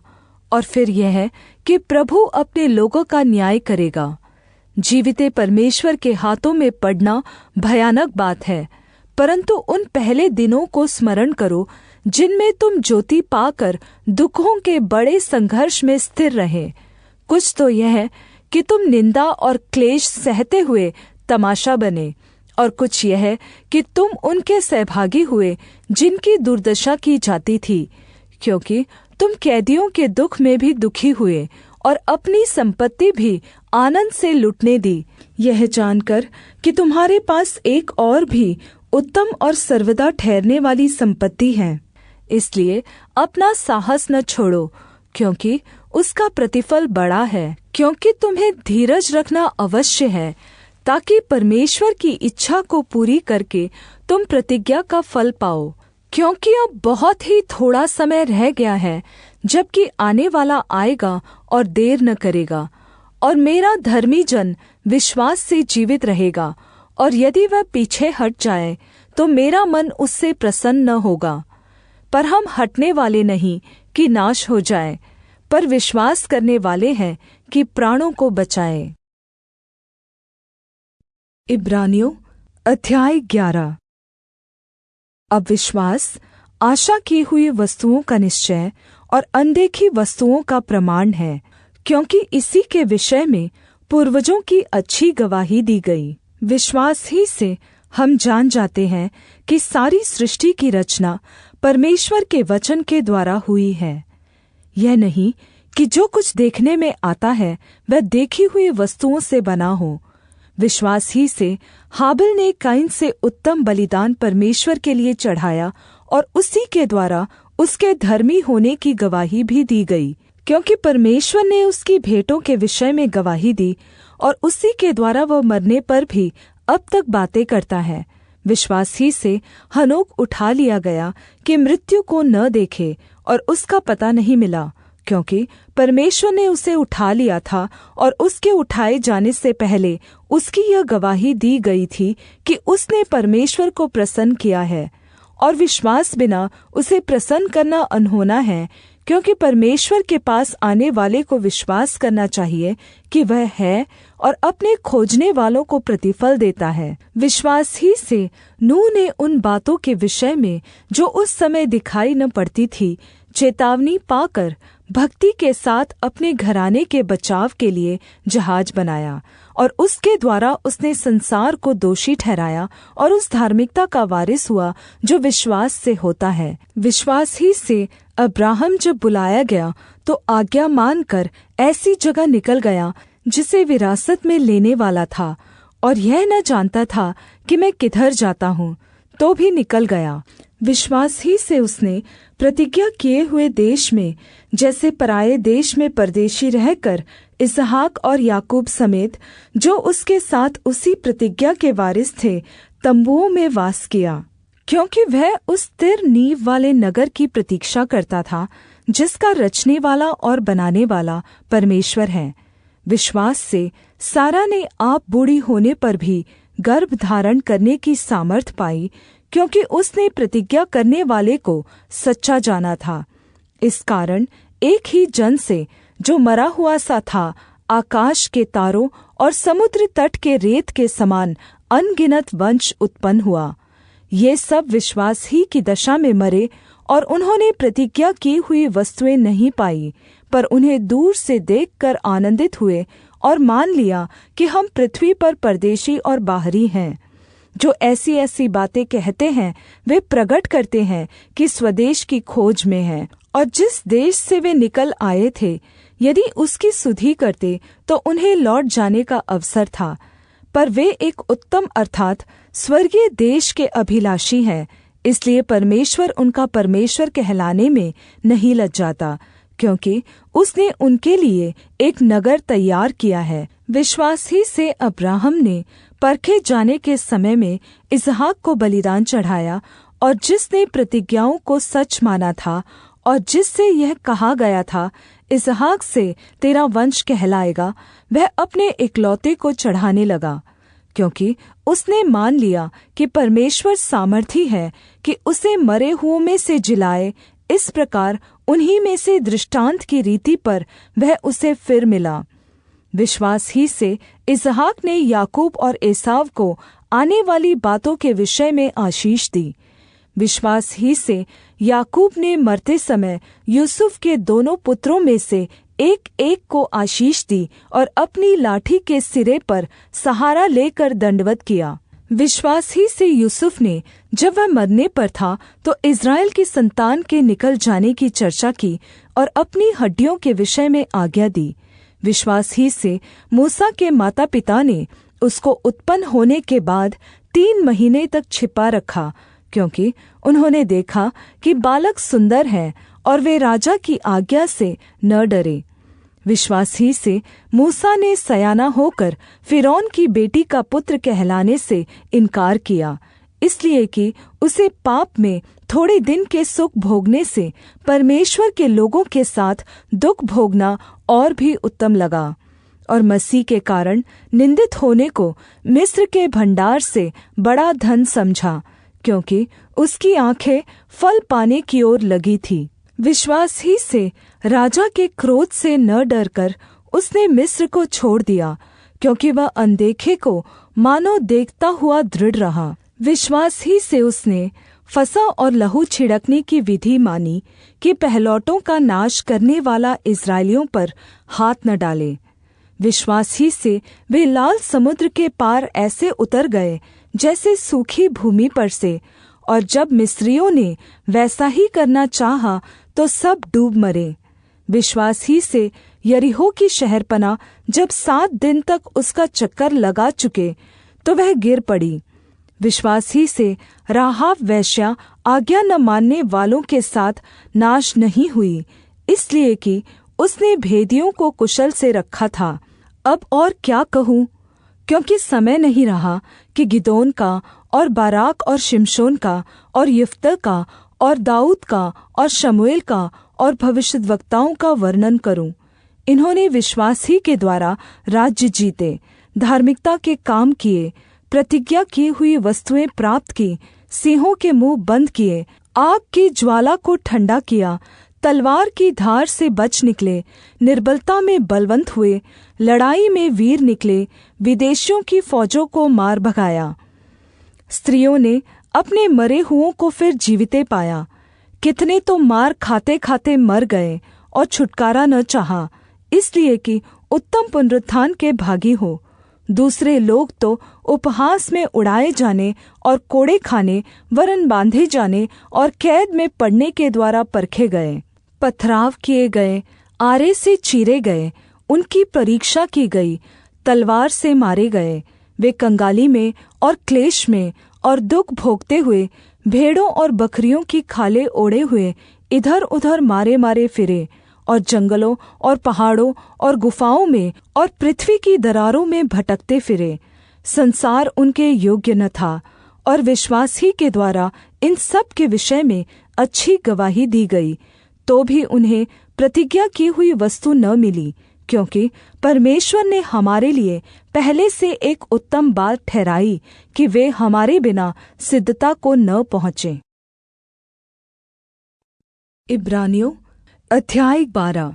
और फिर यह है कि प्रभु अपने लोगों का न्याय करेगा। जीविते परमेश्वर के हाथों में पड़ना भयानक बात है, परंतु उन पहले दिनों को स्मरण करो जिनमें तुम ज्योति पाकर दुखों के बड़े संघर्ष में स्थिर रहे। कुछ तो यह है कि तुम निंदा और क्लेश सहते हुए तमाशा बने, और कुछ यह है कि तुम उनके सहभागी हुए जिनकी दुर्दशा की जाती थी, क्योंकि तुम कैदियों के दुख में भी दुखी हुए और अपनी संपत्ति भी आनंद से लुटने दी, यह जानकर कि तुम्हारे पास एक और भी उत्तम और सर्वदा ठहरने वाली संपत्ति है। इसलिए अपना साहस न छोड़ो, क्योंकि उसका प्रतिफल बड़ा है। क्योंकि तुम्हें धीरज रखना अवश्य है, ताकि परमेश्वर की इच्छा को पूरी करके तुम प्रतिज्ञा का फल पाओ। क्योंकि अब बहुत ही थोड़ा समय रह गया है, जबकि आने वाला आएगा और देर न करेगा। और मेरा धर्मी जन विश्वास से जीवित रहेगा, और यदि वह पीछे हट जाए तो मेरा मन उससे प्रसन्न न होगा। पर हम हटने वाले नहीं कि नाश हो जाए, पर विश्वास करने वाले हैं कि प्राणों को बचाए। इब्रानियों अध्याय 11। अब विश्वास आशा की हुई वस्तुओं का निश्चय और अनदेखी वस्तुओं का प्रमाण है, क्योंकि इसी के विषय में पूर्वजों की अच्छी गवाही दी गई। विश्वास ही से हम जान जाते हैं कि सारी सृष्टि की रचना परमेश्वर के वचन के द्वारा हुई है। यह नहीं कि जो कुछ देखने में आता है वह देखी हुई वस्तुओं से बना हो। विश्वास ही से हाबिल ने कैन से उत्तम बलिदान परमेश्वर के लिए चढ़ाया, और उसी के द्वारा उसके धर्मी होने की गवाही भी दी गई, क्योंकि परमेश्वर ने उसकी भेंटों के विषय में गवाही दी, और उसी के द्वारा वह मरने पर भी अब तक बातें करता है। विश्वास ही से हनोक उठा लिया गया कि मृत्यु को न देखे, और उसका पता नहीं मिला, क्योंकि परमेश्वर ने उसे उठा लिया था, और उसके उठाए जाने से पहले उसकी यह गवाही दी गई थी कि उसने परमेश्वर को प्रसन्न किया है। और विश्वास बिना उसे प्रसन्न करना अनहोना है, क्योंकि परमेश्वर के पास आने वाले को विश्वास करना चाहिए कि वह है, और अपने खोजने वालों को प्रतिफल देता है। विश्वास ही से नूह ने उन बातों के विषय में जो उस समय दिखाई न पड़ती थी चेतावनी पाकर भक्ति के साथ अपने घराने के बचाव के लिए जहाज बनाया, और उसके द्वारा उसने संसार को दोषी ठहराया और उस धार्मिकता का वारिस हुआ जो विश्वास से होता है। विश्वास ही से अब्राहम जब बुलाया गया तो आज्ञा मानकर ऐसी जगह निकल गया जिसे विरासत में लेने वाला था, और यह न जानता था कि मैं किधर जाता हूँ, तो भी निकल गया। विश्वास ही से उसने प्रतिज्ञा किए हुए देश में, जैसे पराये देश में परदेशी रहकर, इसहाक और याकूब समेत जो उसके साथ उसी प्रतिज्ञा के वारिस थे, तंबुओं में वास किया, क्योंकि वह उस स्थिर नींव वाले नगर की प्रतीक्षा करता था जिसका रचने वाला और बनाने वाला परमेश्वर है। विश्वास से सारा ने आप बूढ़ी होने पर भी गर्भ धारण करने की सामर्थ पाई, क्योंकि उसने प्रतिज्ञा करने वाले को सच्चा जाना था। इस कारण एक ही जन से, जो मरा हुआ सा था, आकाश के तारों और समुद्र तट के रेत के समान अनगिनत वंश उत्पन्न हुआ। ये सब विश्वास ही की दशा में मरे, और उन्होंने प्रतिज्ञा की हुई वस्तुएं नहीं पाई, पर उन्हें दूर से देखकर आनन्दित हुए और मान लिया कि हम पृथ्वी पर परदेशी और बाहरी हैं। जो ऐसी ऐसी बातें कहते हैं वे प्रगट करते हैं कि स्वदेश की खोज में हैं, और जिस देश से वे निकल आए थे यदि उसकी सुधि करते तो उन्हें लौट जाने का अवसर था। पर वे एक उत्तम अर्थात स्वर्गीय देश के अभिलाषी हैं, इसलिए परमेश्वर उनका परमेश्वर कहलाने में नहीं लज्जाता, क्योंकि उसने उनके लिए एक नगर तैयार किया है। विश्वास ही से अब्राहम ने परखे जाने के समय में इसहाक को बलिदान चढ़ाया, और जिसने प्रतिज्ञाओं को सच माना था और जिससे यह कहा गया था इसहाक से तेरा वंश कहलाएगा, वह अपने इकलौते को चढ़ाने लगा, क्योंकि उसने मान लिया कि परमेश्वर सामर्थी है कि उसे मरे हुओं में से जिलाए। इस प्रकार उन्हीं में से दृष्टांत की रीति पर वह उसे फिर मिला। विश्वास ही से इसहाक ने याकूब और एसाव को आने वाली बातों के विषय में आशीष दी। विश्वास ही से याकूब ने मरते समय यूसुफ के दोनों पुत्रों में से एक एक को आशीष दी और अपनी लाठी के सिरे पर सहारा लेकर दंडवत किया। विश्वास ही से यूसुफ ने जब वह मरने पर था तो इस्राएल की संतान के निकल जाने की चर्चा की और अपनी हड्डियों के विषय में आज्ञा दी। विश्वास ही से मूसा के माता पिता ने उसको उत्पन्न होने के बाद 3 महीने तक छिपा रखा, क्योंकि उन्होंने देखा कि बालक सुंदर है और वे राजा की आज्ञा से न डरे। विश्वास ही से मूसा ने सयाना होकर फिरौन की बेटी का पुत्र कहलाने से इनकार किया, इसलिए कि उसे पाप में थोड़े दिन के सुख भोगने से परमेश्वर के लोगों के साथ दुख भोगना और भी उत्तम लगा, और मसीह के कारण निंदित होने को मिस्र के भण्डार से बड़ा धन समझा, क्योंकि उसकी आँखें फल पाने की ओर लगी थी। विश्वास ही से राजा के क्रोध से न डरकर उसने मिस्र को छोड़ दिया, क्योंकि वह अनदेखे को मानो देखता हुआ दृढ़ रहा। विश्वास ही से उसने फसह और लहू छिड़कने की विधि मानी कि पहलौठों का नाश करने वाला इस्राएलियों पर हाथ न डाले। विश्वास ही से वे लाल समुद्र के पार ऐसे उतर गए जैसे सूखी भूमि पर से, और जब मिस्रियों ने वैसा ही करना चाहा तो सब डूब मरे। विश्वास ही से यरीहो की शहरपनाह जब 7 दिन तक उसका चक्कर लगा चुके तो वह गिर पड़ी। विश्वास ही से राहाब वेश्या आज्ञा न मानने वालों के साथ नाश नहीं हुई, इसलिए कि उसने भेदियों को कुशल से रखा था। अब और क्या कहूँ, क्योंकि समय नहीं रहा कि गिदोन का और बाराक और शिमशोन का और यिफ्तह का और दाऊद का और शमूएल का और भविष्यद्वक्ताओं का वर्णन करूँ। इन्होंने विश्वास ही के द्वारा राज्य जीते, धार्मिकता के काम किए, प्रतिज्ञा की हुई वस्तुएं प्राप्त की, सिंहों के मुंह बंद किए, आग की ज्वाला को ठंडा किया, तलवार की धार से बच निकले, निर्बलता में बलवन्त हुए, लड़ाई में वीर निकले, विदेशियों की फौजों को मार भगाया। स्त्रियों ने अपने मरे हुओं को फिर जीविते पाया। कितने तो मार खाते खाते मर गए और छुटकारा न चाहा, इसलिए कि उत्तम पुनरुत्थान के भागी हो। दूसरे लोग तो उपहास में उड़ाए जाने और कोड़े खाने वरन बांधे जाने और कैद में पड़ने के द्वारा परखे गए, पथराव किए गए, आरे से चीरे गए, उनकी परीक्षा की गई, तलवार से मारे गए। वे कंगाली में और क्लेश में और दुख भोगते हुए भेड़ों और बकरियों की खालें ओढ़े हुए इधर उधर मारे मारे फिरे, और जंगलों और पहाड़ों और गुफाओं में और पृथ्वी की दरारों में भटकते फिरे। संसार उनके योग्य न था, और विश्वास ही के द्वारा इन सब के विषय में अच्छी गवाही दी गई, तो भी उन्हें प्रतिज्ञा की हुई वस्तु न मिली, क्योंकि परमेश्वर ने हमारे लिए पहले से एक उत्तम बात ठहराई कि वे हमारे बिना सिद्धता को न पहुँचे। इब्रानियों अध्याय 12।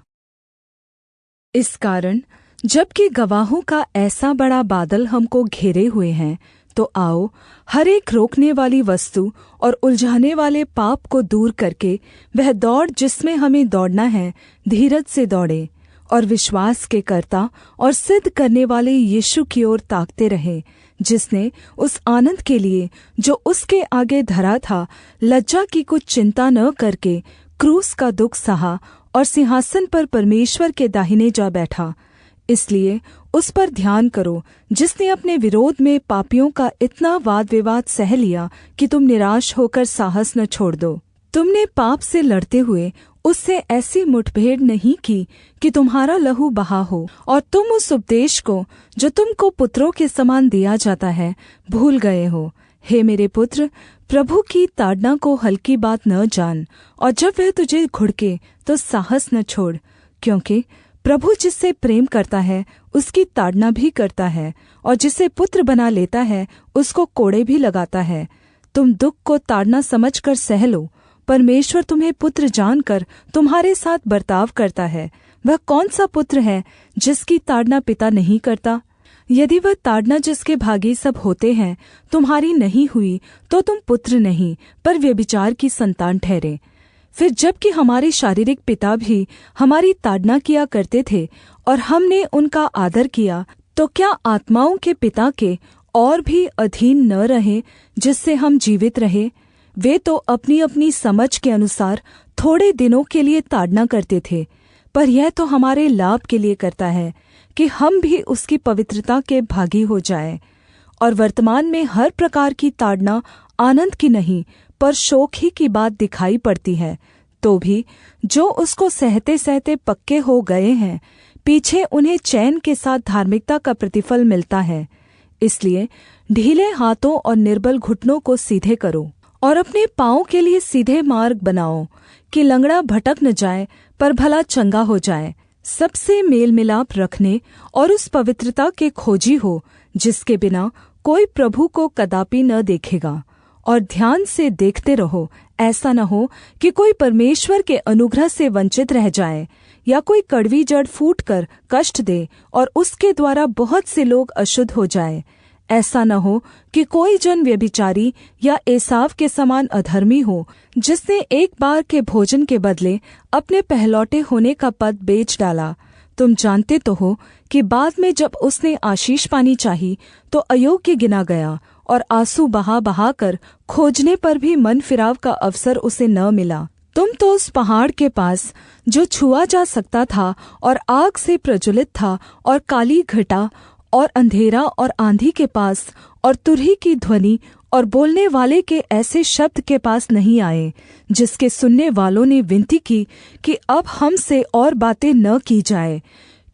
इस कारण जबकि गवाहों का ऐसा बड़ा बादल हमको घेरे हुए हैं, तो आओ हर एक रोकने वाली वस्तु और उलझाने वाले पाप को दूर करके वह दौड़ जिसमें हमें दौड़ना है धीरज से दौड़े, और विश्वास के कर्ता और सिद्ध करने वाले यीशु की ओर ताकते रहे, जिसने उस आनन्द के लिए जो उसके आगे धरा था लज्जा की कुछ चिन्ता न करके क्रूस का दुःख सहा और सिंहासन पर परमेश्वर के दाहिने जा बैठा। इसलिए उस पर ध्यान करो जिसने अपने विरोध में पापियों का इतना वाद विवाद सह लिया कि तुम निराश होकर साहस न छोड़ दो। तुमने पाप से लड़ते हुए उससे ऐसी मुठभेड़ नहीं की कि तुम्हारा लहू बहा हो, और तुम उस उपदेश को जो तुमको पुत्रों के समान दिया जाता है भूल गए हो। हे मेरे पुत्र, प्रभु की ताड़ना को हल्की बात न जान, और जब वह तुझे घुड़के तो साहस न छोड़, क्योंकि प्रभु जिससे प्रेम करता है उसकी ताड़ना भी करता है, और जिसे पुत्र बना लेता है उसको कोड़े भी लगाता है। तुम दुःख को ताड़ना समझकर सह लो। परमेश्वर तुम्हें पुत्र जानकर तुम्हारे साथ बर्ताव करता है। वह कौन सा पुत्र है जिसकी ताड़ना पिता नहीं करता? यदि वह ताड़ना जिसके भागी सब होते हैं तुम्हारी नहीं हुई, तो तुम पुत्र नहीं पर व्यभिचार की संतान ठहरे। फिर जबकि हमारे शारीरिक पिता भी हमारी ताड़ना किया करते थे और हमने उनका आदर किया, तो क्या आत्माओं के पिता के और भी अधीन न रहे जिससे हम जीवित रहे? वे तो अपनी अपनी समझ के अनुसार थोड़े दिनों के लिए ताड़ना करते थे, पर यह तो हमारे लाभ के लिए करता है कि हम भी उसकी पवित्रता के भागी हो जाएं। और वर्तमान में हर प्रकार की ताड़ना आनन्द की नहीं पर शोक ही की बात दिखाई पड़ती है, तो भी जो उसको सहते सहते पक्के हो गए हैं, पीछे उन्हें चैन के साथ धार्मिकता का प्रतिफल मिलता है। इसलिए ढीले हाथों और निर्बल घुटनों को सीधे करो, और अपने पाँव के लिए सीधे मार्ग बनाओ, कि लंगड़ा भटक न जाए पर भला चंगा हो जाए। सबसे मेल मिलाप रखने और उस पवित्रता के खोजी हो जिसके बिना कोई प्रभु को कदापि न देखेगा। और ध्यान से देखते रहो, ऐसा न हो कि कोई परमेश्वर के अनुग्रह से वंचित रह जाए, या कोई कड़वी जड़ फूटकर कष्ट दे और उसके द्वारा बहुत से लोग अशुद्ध हो जाए। ऐसा न हो कि कोई जन व्यभिचारी या एसाव के समान अधर्मी हो, जिसने एक बार के भोजन के बदले अपने पहलौटे होने का पद बेच डाला। तुम जानते तो हो कि बाद में जब उसने आशीष पानी चाही तो अयोग्य गिना गया, और आंसू बहा बहा कर खोजने पर भी मन फिराव का अवसर उसे न मिला। तुम तो उस पहाड़ के पास जो छुआ जा सकता था और आग से प्रज्वलित था, और काली घटा और अंधेरा और आंधी के पास और तुरही की ध्वनि और बोलने वाले के ऐसे शब्द के पास नहीं आए, जिसके सुनने वालों ने विनती की कि अब हमसे और बातें न की जाए,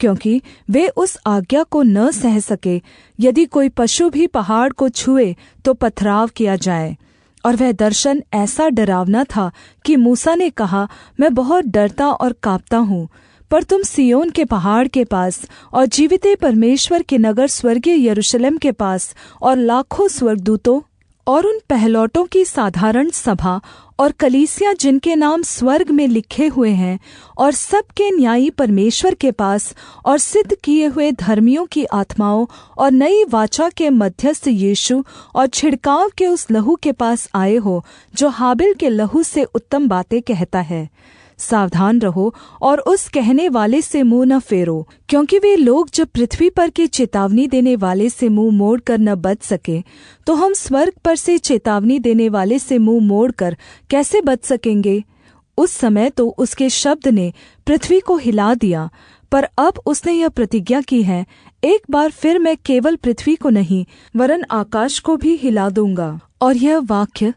क्योंकि वे उस आज्ञा को न सह सके, यदि कोई पशु भी पहाड़ को छुए तो पथराव किया जाए। और वह दर्शन ऐसा डरावना था कि मूसा ने कहा, मैं बहुत डरता और काँपता हूँ। पर तुम सिय्योन के पहाड़ के पास और जीविते परमेश्वर के नगर स्वर्गीय यरूशलेम के पास और लाखों स्वर्गदूतों और उन पहलौटों की साधारण सभा और कलीसिया जिनके नाम स्वर्ग में लिखे हुए हैं, और सबके न्यायी परमेश्वर के पास और सिद्ध किए हुए धर्मियों की आत्माओं और नई वाचा के मध्यस्थ यीशु और छिड़काव के उस लहू के पास आए हो, जो हाबिल के लहू से उत्तम बातें कहता है। सावधान रहो और उस कहने वाले से मुँह न फेरो, क्योंकि वे लोग जब पृथ्वी पर के चेतावनी देने वाले से मुँह मोड़कर न बच सके, तो हम स्वर्ग पर से चेतावनी देने वाले से मुँह मोड़कर कैसे बच सकेंगे? उस समय तो उसके शब्द ने पृथ्वी को हिला दिया, पर अब उसने यह प्रतिज्ञा की है, एक बार फिर मैं केवल पृथ्वी को नहीं वरन आकाश को भी हिला दूँगा। और यह वाक्य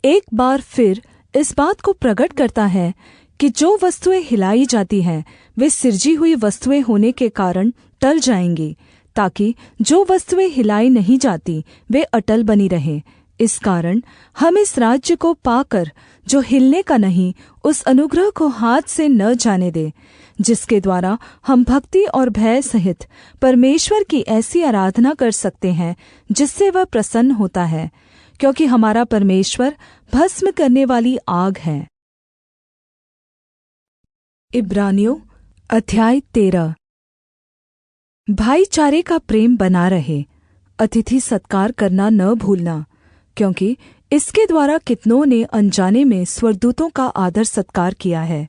एक बार फिर इस बात को प्रकट करता है कि जो वस्तुएं हिलाई जाती हैं वे सिरजी हुई वस्तुएं होने के कारण टल जाएंगी, ताकि जो वस्तुएं हिलाई नहीं जाती वे अटल बनी रहें। इस कारण हम इस राज्य को पाकर जो हिलने का नहीं, उस अनुग्रह को हाथ से न जाने दें, जिसके द्वारा हम भक्ति और भय सहित परमेश्वर की ऐसी आराधना कर सकते हैं जिससे वह प्रसन्न होता है, क्योंकि हमारा परमेश्वर भस्म करने वाली आग है। इब्रानियों अध्याय 13। भाईचारे का प्रेम बना रहे, अतिथि सत्कार करना न भूलना, क्योंकि इसके द्वारा कितनों ने अनजाने में स्वर्गदूतों का आदर सत्कार किया है।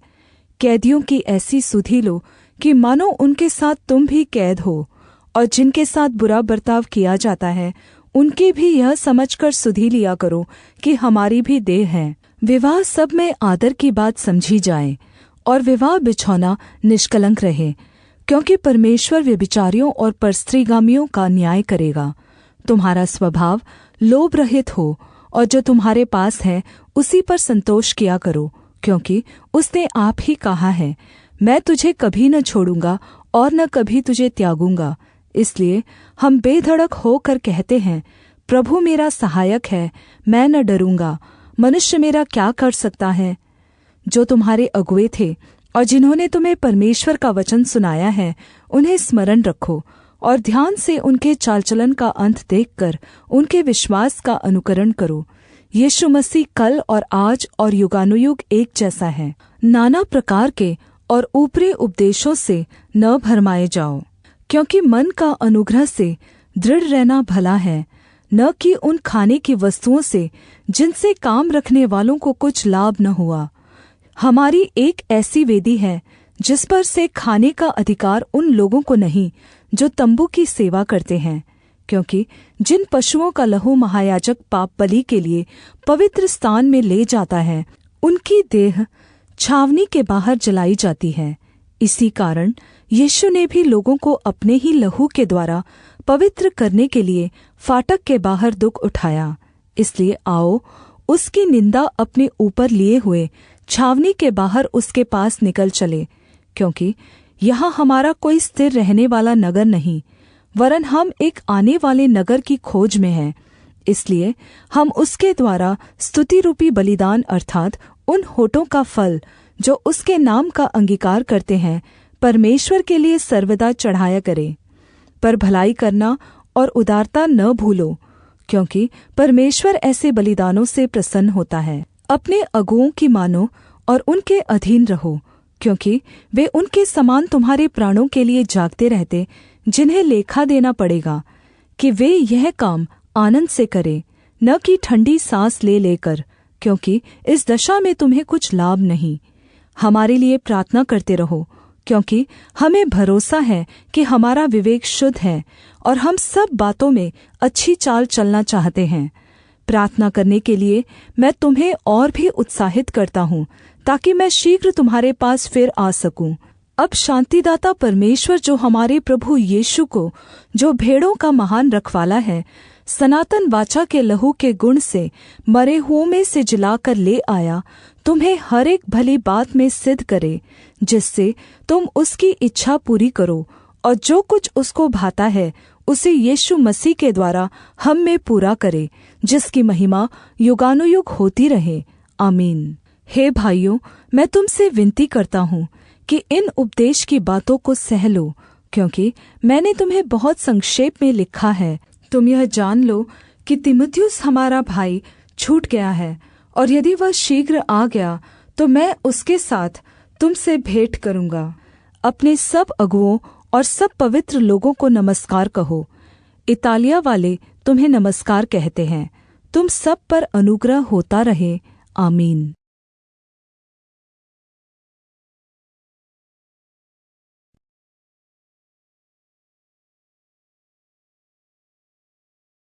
कैदियों की ऐसी सुधि लो कि मानो उनके साथ तुम भी कैद हो, और जिनके साथ बुरा बर्ताव किया जाता है उनकी भी यह समझकर सुधि लिया करो कि हमारी भी देह है। विवाह सब में आदर की बात समझी जाए और विवाह बिछौना निष्कलंक रहे, क्योंकि परमेश्वर व्यभिचारियों और परस्त्रीगामियों का न्याय करेगा। तुम्हारा स्वभाव लोभ रहित हो और जो तुम्हारे पास है उसी पर संतोष किया करो, क्योंकि उसने आप ही कहा है, मैं तुझे कभी न छोड़ूंगा और न कभी तुझे त्यागूंगा। इसलिए हम बेधड़क होकर कहते हैं, प्रभु मेरा सहायक है, मैं न डरूंगा। मनुष्य मेरा क्या कर सकता है? जो तुम्हारे अगुए थे और जिन्होंने तुम्हें परमेश्वर का वचन सुनाया है, उन्हें स्मरण रखो और ध्यान से उनके चालचलन का अंत देखकर उनके विश्वास का अनुकरण करो। यीशु मसीह कल और आज और युगानुयुग एक जैसा है। नाना प्रकार के और ऊपरी उपदेशों से न भरमाए जाओ, क्योंकि मन का अनुग्रह से दृढ़ रहना भला है, न कि उन खाने की वस्तुओं से जिनसे काम रखने वालों को कुछ लाभ न हुआ। हमारी एक ऐसी वेदी है जिस पर से खाने का अधिकार उन लोगों को नहीं जो तम्बू की सेवा करते हैं, क्योंकि जिन पशुओं का लहू महायाजक पाप बलि के लिए पवित्र स्थान में ले जाता है, उनकी देह छावनी के बाहर जलाई जाती है। इसी कारण यीशु ने भी लोगों को अपने ही लहू के द्वारा पवित्र करने के लिए फाटक के बाहर दुख उठाया। इसलिए आओ, उसकी निंदा अपने ऊपर लिए हुए छावनी के बाहर उसके पास निकल चले, क्योंकि यहाँ हमारा कोई स्थिर रहने वाला नगर नहीं, वरन हम एक आने वाले नगर की खोज में हैं। इसलिए हम उसके द्वारा स्तुति रूपी बलिदान अर्थात उन होठों का फल जो उसके नाम का अंगीकार करते हैं, परमेश्वर के लिए सर्वदा चढ़ाया करें। पर भलाई करना और उदारता न भूलो, क्योंकि परमेश्वर ऐसे बलिदानों से प्रसन्न होता है। अपने अगुओं की मानो और उनके अधीन रहो, क्योंकि वे उनके समान तुम्हारे प्राणों के लिए जागते रहते, जिन्हें लेखा देना पड़ेगा, कि वे यह काम आनन्द से करें, न कि ठंडी सांस ले लेकर, क्योंकि इस दशा में तुम्हें कुछ लाभ नहीं। हमारे लिए प्रार्थना करते रहो, क्योंकि हमें भरोसा है कि हमारा विवेक शुद्ध है और हम सब बातों में अच्छी चाल चलना चाहते हैं। प्रार्थना करने के लिए मैं तुम्हें और भी उत्साहित करता हूँ, ताकि मैं शीघ्र तुम्हारे पास फिर आ सकूँ। अब शान्तिदाता परमेश्वर, जो हमारे प्रभु यीशु को, जो भेड़ों का महान रखवाला है, सनातन वाचा के लहू के गुण से मरे हुओं में से जिलाकर ले आया, तुम्हें हर एक भली बात में सिद्ध करे, जिससे तुम उसकी इच्छा पूरी करो और जो कुछ उसको भाता है उसे यीशु मसीह के द्वारा हम में पूरा करे, जिसकी महिमा युगानुयुग होती रहे। आमीन। हे भाइयों, मैं तुमसे विनती करता हूँ कि इन उपदेश की बातों को सह लो, क्योंकि मैंने तुम्हें बहुत संक्षेप में लिखा है। तुम यह जान लो कि तीमुथियुस हमारा भाई छूट गया है, और यदि वह शीघ्र आ गया तो मैं उसके साथ तुमसे भेंट करूँगा। अपने सब अगुओं और सब पवित्र लोगों को नमस्कार कहो। इतालिया वाले तुम्हें नमस्कार कहते हैं। तुम सब पर अनुग्रह होता रहे। आमीन।